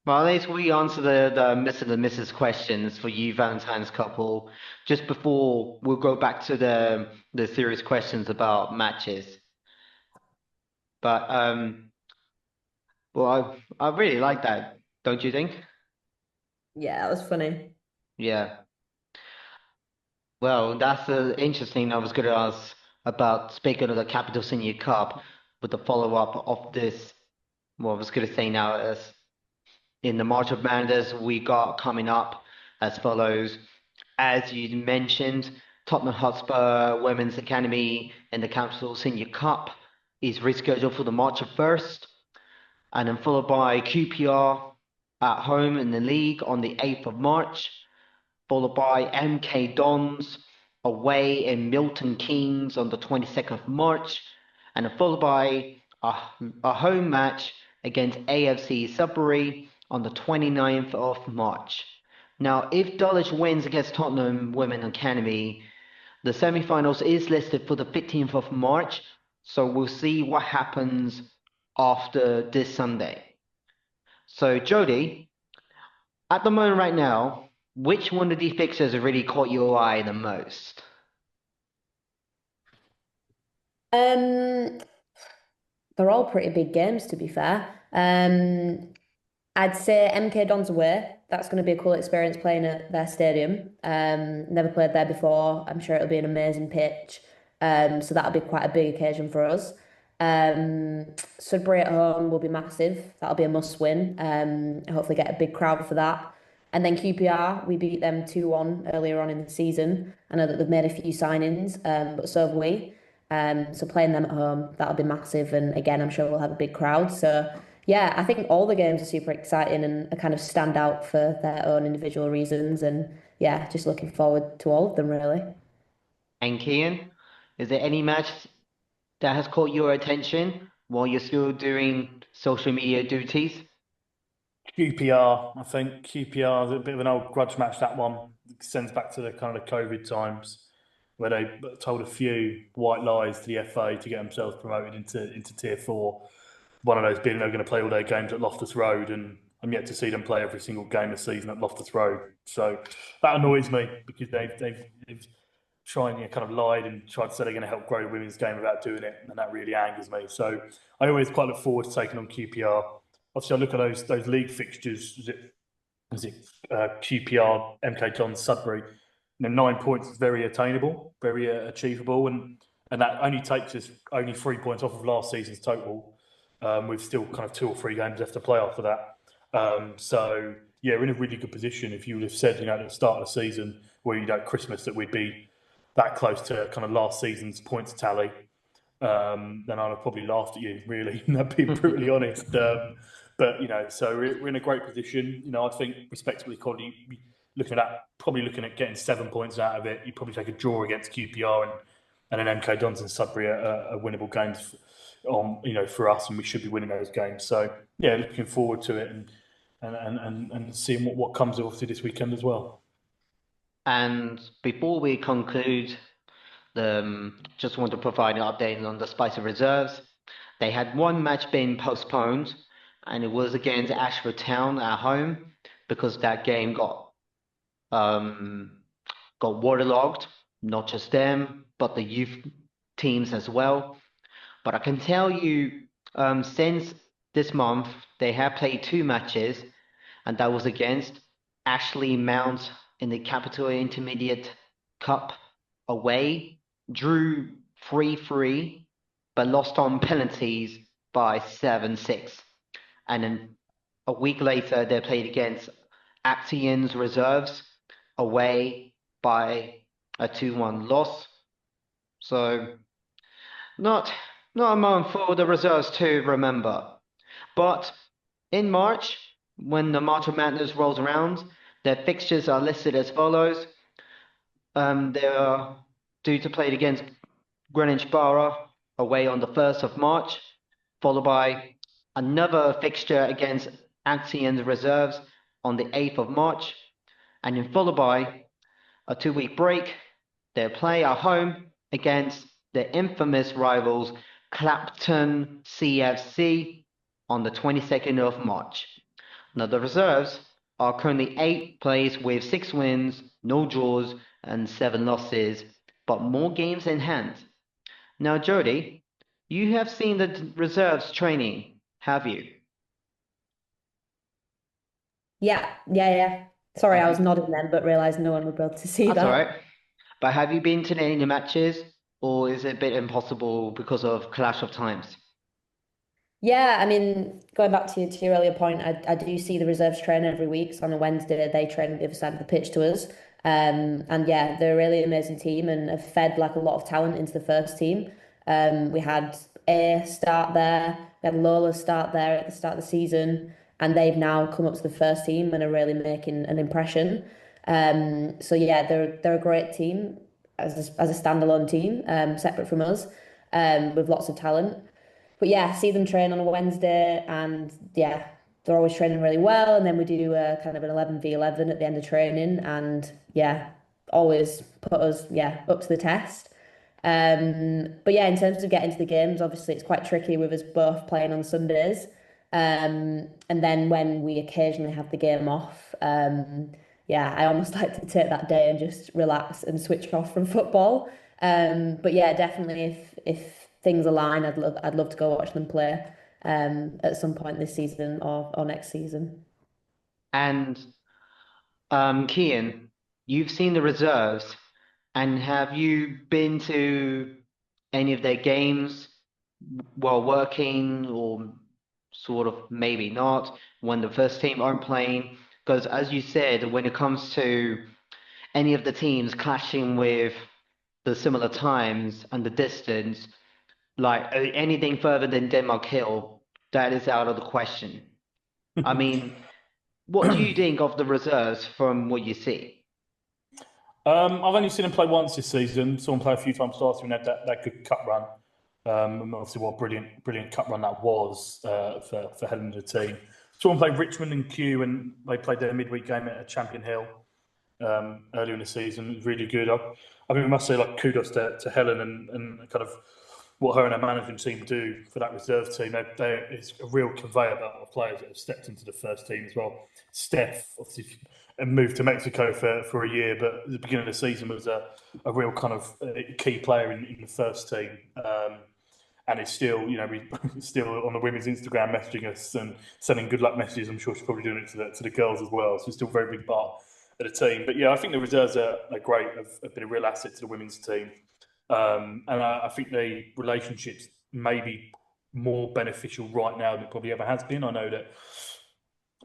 Well, at least we answer the Mr. and Mrs. questions for you, Valentine's couple. Just before we'll go back to the serious questions about matches. But well, I really like that, don't you think? Yeah, that was funny. Yeah. Well, that's interesting. I was going to ask about speaking of the Capital Senior Cup with the follow-up of this. Well, I was going to say now is in the March of Madness we got coming up as follows. As you mentioned, Tottenham Hotspur Women's Academy in the Capital Senior Cup is rescheduled for the March of 1st, and then followed by QPR at home in the league on the 8th of March, followed by MK Dons away in Milton Keynes on the 22nd of March, and then followed by a home match against AFC Sudbury on the 29th of March. Now, if Dulwich wins against Tottenham Women Academy, the semi-finals is listed for the 15th of March, so we'll see what happens after this Sunday. So, Jodie, at the moment right now, which one of these fixtures have really caught your eye the most? Um, they're all pretty big games, to be fair. I'd say MK Dons away. That's going to be a cool experience playing at their stadium. Never played there before. I'm sure it'll be an amazing pitch. So that'll be quite a big occasion for us. Sudbury at home will be massive. That'll be a must win. Hopefully get a big crowd for that. And then QPR, we beat them 2-1 earlier on in the season. I know that they've made a few signings, but so have we. So playing them at home, that'll be massive. And again, I'm sure we'll have a big crowd. So yeah, I think all the games are super exciting and kind of stand out for their own individual reasons. And yeah, just looking forward to all of them, really. And Kian, is there any match that has caught your attention while you're still doing social media duties? QPR, I think QPR is a bit of an old grudge match. That one sends back to the kind of COVID times where they told a few white lies to the FA to get themselves promoted into Tier 4. One of those being they're going to play all their games at Loftus Road, and I'm yet to see them play every single game this season at Loftus Road. So that annoys me because they've tried, kind of lied and tried to say they're going to help grow the women's game without doing it, and that really angers me. So I always quite look forward to taking on QPR. Obviously, I look at those league fixtures. Is it QPR, MK John, Sudbury? 9 points is very attainable, very achievable, and that only takes us only 3 points off of last season's total. We've still kind of 2 or 3 games left to play after that. So yeah, we're in a really good position. If you would have said, at the start of the season, or Christmas, that we'd be that close to kind of last season's points tally, then I'd have probably laughed at you, really, and being brutally honest. But so we're in a great position. I think respectively, Colin, probably looking at getting 7 points out of it. You probably take a draw against QPR and an MK Dons and Sudbury are winnable games for us, and we should be winning those games. So yeah, looking forward to it and seeing what comes of obviously this weekend as well. And before we conclude, just want to provide an update on the Spicer reserves. They had one match being postponed, and it was against Ashford Town at home because that game got waterlogged. Not just them, but the youth teams as well. But I can tell you, since this month, they have played 2 matches, and that was against Ashley Mount in the Capital Intermediate Cup away, drew 3-3, but lost on penalties by 7-6. And then a week later, they played against Actians Reserves away by a 2-1 loss. So not a month for the reserves to remember. But in March, when the March of Madness rolls around, their fixtures are listed as follows. They are due to play against Greenwich Borough away on the 1st of March, followed by another fixture against Actians Reserves on the 8th of March, and then followed by a 2-week break. They'll play at home against the infamous rivals Clapton CFC on the 22nd of March. Now, the reserves are currently 8th place with 6 wins, no draws, and 7 losses, but more games in hand. Now, Jody, you have seen the reserves training, have you? Yeah. Sorry, I was nodding then, but realised no one would be able to see That's that. all right. But have you been to any matches, or is it a bit impossible because of clash of times? Yeah, I mean, going back to your earlier point, I do see the reserves train every week. So on a Wednesday, they train on the other side of the pitch to us. And yeah, they're a really amazing team and have fed like a lot of talent into the first team. We had A start there, we had Lola start there at the start of the season, and they've now come up to the first team and are really making an impression. So yeah, they're a great team as a standalone team, separate from us, with lots of talent. But yeah, see them train on a Wednesday, and yeah, they're always training really well. And then we do a kind of an 11v11 at the end of training, and yeah, always put us up to the test. But yeah, in terms of getting to the games, obviously it's quite tricky with us both playing on Sundays. And then when we occasionally have the game off, yeah, I almost like to take that day and just relax and switch off from football. But yeah, definitely if things align, I'd love to go watch them play at some point this season or next season. And Kian, you've seen the reserves, and have you been to any of their games while working, or sort of maybe not, when the first team aren't playing? Because as you said, when it comes to any of the teams clashing with the similar times and the distance, like anything further than Denmark Hill, that is out of the question. I mean, what do you think of the reserves from what you see? I've only seen him play once this season. Saw him play a few times last year and had that good cup run. And obviously, what a brilliant cup run that was for Helen and the team. Saw him play Richmond and Kew, and they played their midweek game at Champion Hill earlier in the season. It was really good. I mean, we must say like kudos to Helen and kind of what her and her management team do for that reserve team. It's a real conveyor belt of players that have stepped into the first team as well. Steph obviously moved to Mexico for a year, but at the beginning of the season was a real kind of key player in the first team. And it's still, still on the women's Instagram messaging us and sending good luck messages. I'm sure she's probably doing it to the girls as well. So it's still a very big part of the team. But yeah, I think the reserves are great. Have been a real asset to the women's team. And I think the relationships may be more beneficial right now than it probably ever has been. I know that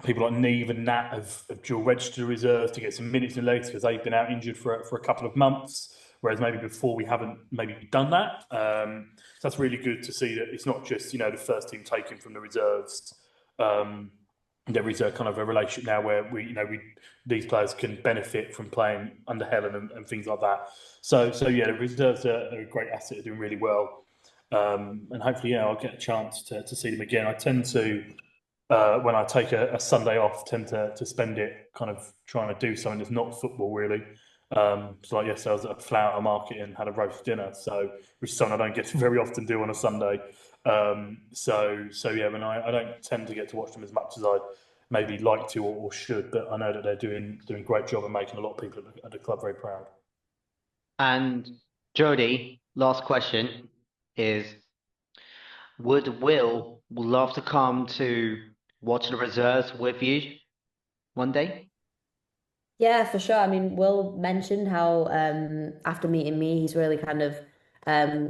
people like Neve and Nat have dual registered reserves to get some minutes in later because they've been out injured for a couple of months. whereas maybe before we haven't maybe done that. So that's really good to see that it's not just, the first team taken from the reserves. There is a kind of a relationship now where these players can benefit from playing under Helen and things like that. So yeah, the reserves are a great asset, are doing really well. And hopefully, I'll get a chance to see them again. I tend to, when I take a Sunday off, tend to spend it kind of trying to do something that's not football, really. So like yesterday, I was at a flower market and had a roast dinner, which is something I don't get to very often do on a Sunday. So yeah, when I don't tend to get to watch them as much as I'd maybe like to or should, but I know that they're doing a great job and making a lot of people at the club very proud. And Jody, last question is, would Will love to come to watch the reserves with you one day? Yeah, for sure. I mean, Will mentioned how after meeting me, he's really kind of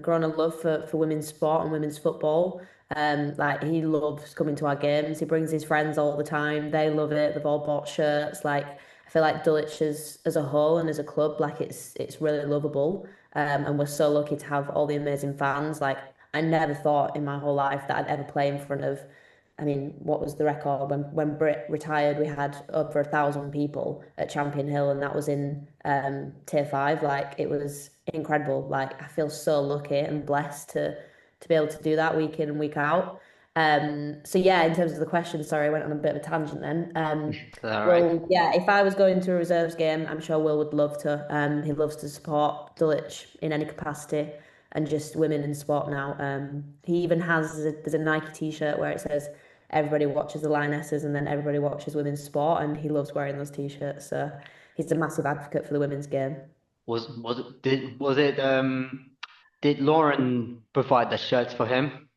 grown a love for women's sport and women's football. Like he loves coming to our games. He brings his friends all the time. They love it. They've all bought shirts. Like I feel like Dulwich as a whole and as a club, like it's really lovable. And we're so lucky to have all the amazing fans. Like I never thought in my whole life that I'd ever play in front of. I mean, what was the record when Britt retired? We had over 1,000 people at Champion Hill, and that was in Tier 5. Like it was incredible. Like I feel so lucky and blessed to be able to do that week in and week out. So yeah, in terms of the question, sorry, I went on a bit of a tangent then. All right. Well, yeah, if I was going to a reserves game, I'm sure Will would love to. He loves to support Dulwich in any capacity and just women in sport now. He even has there's a Nike t-shirt where it says everybody watches the Lionesses and then everybody watches women's sport, and he loves wearing those t-shirts. So he's a massive advocate for the women's game. Did Lauren provide the shirts for him?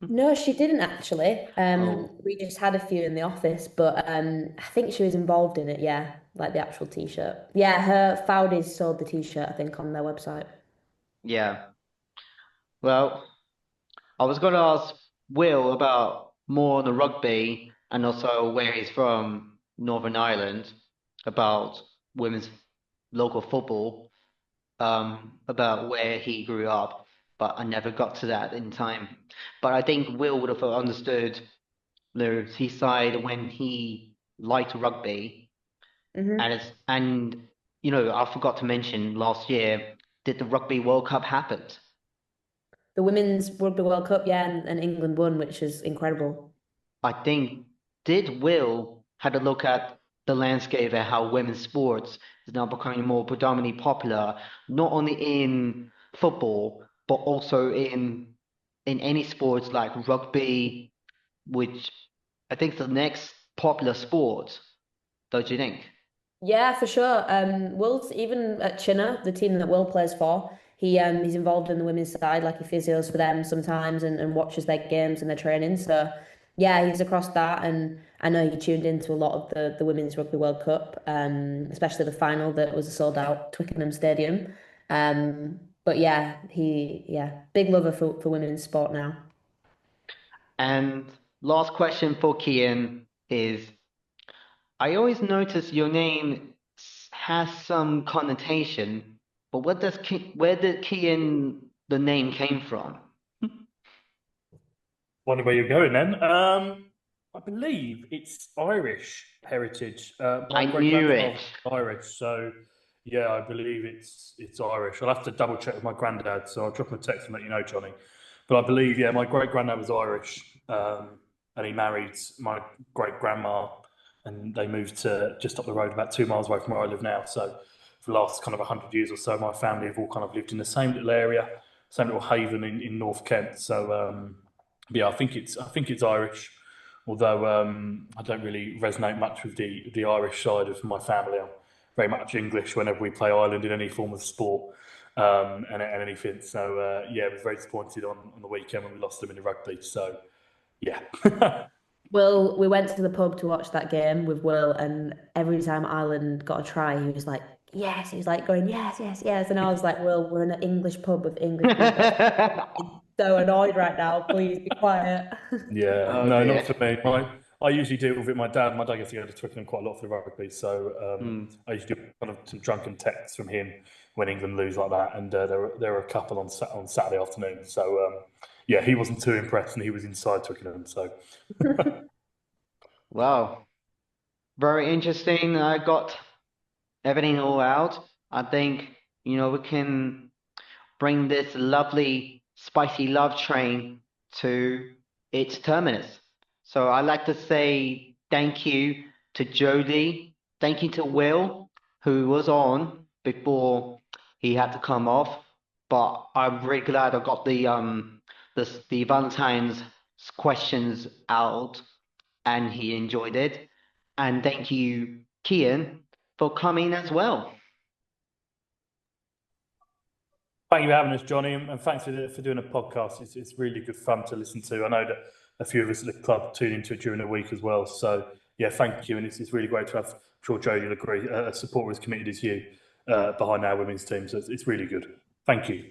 No, she didn't actually. Oh. We just had a few in the office, but I think she was involved in it, yeah, like the actual t-shirt. Yeah, her Fowdies sold the t-shirt, I think, on their website. Yeah. Well, I was going to ask Will about more on the rugby and also where he's from, Northern Ireland, about women's local football, about where he grew up, but I never got to that in time. But I think Will would have understood his side when he liked rugby, Hmm. and I forgot to mention last year, did the Rugby World Cup happen? The Women's Rugby World Cup, yeah, and England won, which is incredible. I think, did Will had a look at the landscape and how women's sports is now becoming more predominantly popular, not only in football, but also in any sports like rugby, which I think is the next popular sport, don't you think? Yeah, for sure. Will's even at Chinner, the team that Will plays for. He's involved in the women's side, like he physios for them sometimes and watches their games and their training. So yeah, he's across that, and I know he tuned into a lot of the Women's Rugby World Cup, especially the final that was a sold out Twickenham Stadium. But yeah, big lover for women's sport now. And last question for Kian is, I always notice your name has some connotation, but where did Kian the name came from? Wonder where you're going then. I believe it's Irish heritage. My I great knew grandfather it. was Irish, so yeah, I believe it's Irish. I'll have to double check with my granddad, so I'll drop him a text and let you know, Johnny. But I believe, yeah, my great granddad was Irish, and he married my great grandma, and they moved to just up the road, about 2 miles away from where I live now. So for the last kind of 100 years or so, my family have all kind of lived in the same little area, same little haven in North Kent. So yeah, I think it's Irish, although I don't really resonate much with the Irish side of my family. I'm very much English whenever we play Ireland in any form of sport, and anything. So yeah, I was very disappointed on the weekend when we lost them in the rugby. So yeah. Will, we went to the pub to watch that game with Will, and every time Ireland got a try, he was like, yes. He was like going, yes, yes, yes. And I was like, Will, we're in an English pub with English people. I'm so annoyed right now. Please be quiet. Yeah, Oh no, dear. not for me. I usually deal with it. My dad gets to go to Twickenham quite a lot for the rugby, so Hmm. I usually do kind of some drunken texts from him when England lose like that. And there were a couple on Saturday afternoon. So yeah, he wasn't too impressed, and he was inside Twickenham. So Wow, very interesting. I got everything all out. I think, we can bring this lovely spicy love train to its terminus. So I'd like to say thank you to Jodie, thank you to Will, who was on before he had to come off. But I'm really glad I got the Valentine's questions out and he enjoyed it. And thank you, Kian, for coming as well. thank you for having us, Johnny, and thanks for doing a podcast. It's really good fun to listen to. I know that a few of us at the club tune into it during the week as well. So yeah, thank you, and it's really great to have. I'm sure Jodie will agree, a supporter as committed as you behind our women's team. So it's really good. Thank you.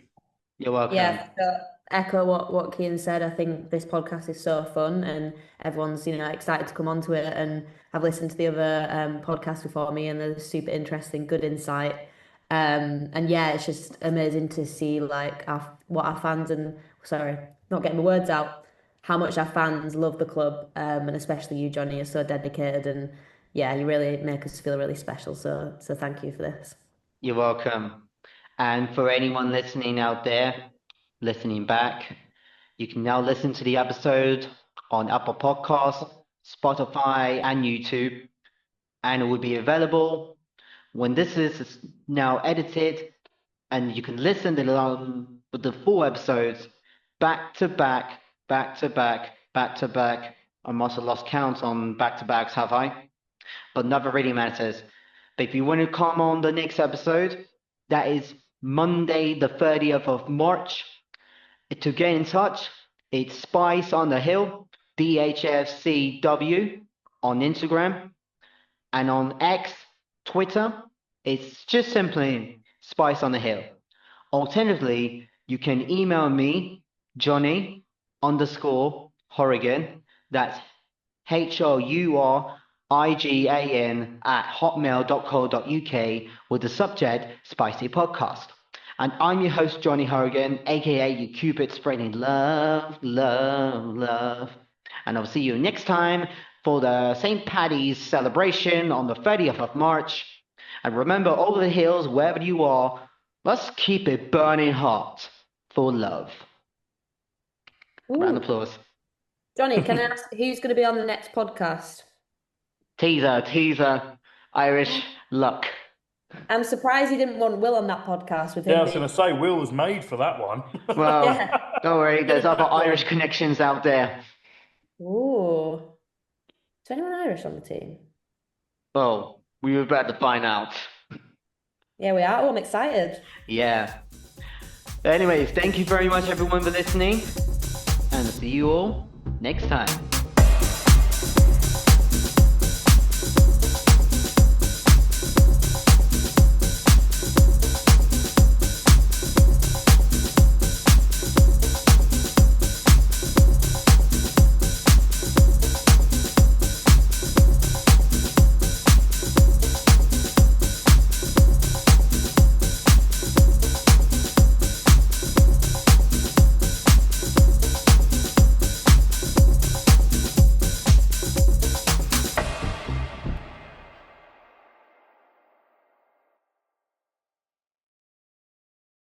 You're welcome. Yeah, so echo what Kian said. I think this podcast is so fun, and everyone's excited to come onto it. And I've listened to the other podcasts before me, and they're super interesting, good insight. And yeah, it's just amazing to see what our fans not getting the words out, how much our fans love the club, and especially you, Johnny, are so dedicated, and yeah, you really make us feel really special. So thank you for this. You're welcome. And for anyone listening out there, listening back, you can now listen to the episode on Apple Podcasts, Spotify, and YouTube, and it will be available when this is now edited, and you can listen along with the full episodes back to back, back to back, back to back. I must have lost count on back-to-backs, have I? But never really matters. But if you want to come on the next episode, that is Monday, the 30th of March. To get in touch, it's Spice on the Hill, DHFCW on Instagram, and on X, Twitter, it's just simply Spice on the Hill. Alternatively, you can email me, Johnny_Horrigan, that's HOURIGAN @hotmail.co.uk with the subject Spicy Podcast. And I'm your host, Johnny Horrigan, aka your Cupid spreading love, love, love. And I'll see you next time for the St. Paddy's celebration on the 30th of March. And remember, over the hills, wherever you are, let's keep it burning hot for love. Ooh. Round of applause. Johnny, can I ask who's going to be on the next podcast? Teaser, Irish luck. I'm surprised you didn't want Will on that podcast with him. Yeah, I was going to say, Will was made for that one. Well, Yeah. Don't worry, there's other Irish connections out there. Ooh. Is anyone Irish on the team? Well, we were about to find out. Yeah, we are. Oh, I'm excited. Yeah. Anyways, thank you very much everyone for listening, and see you all next time.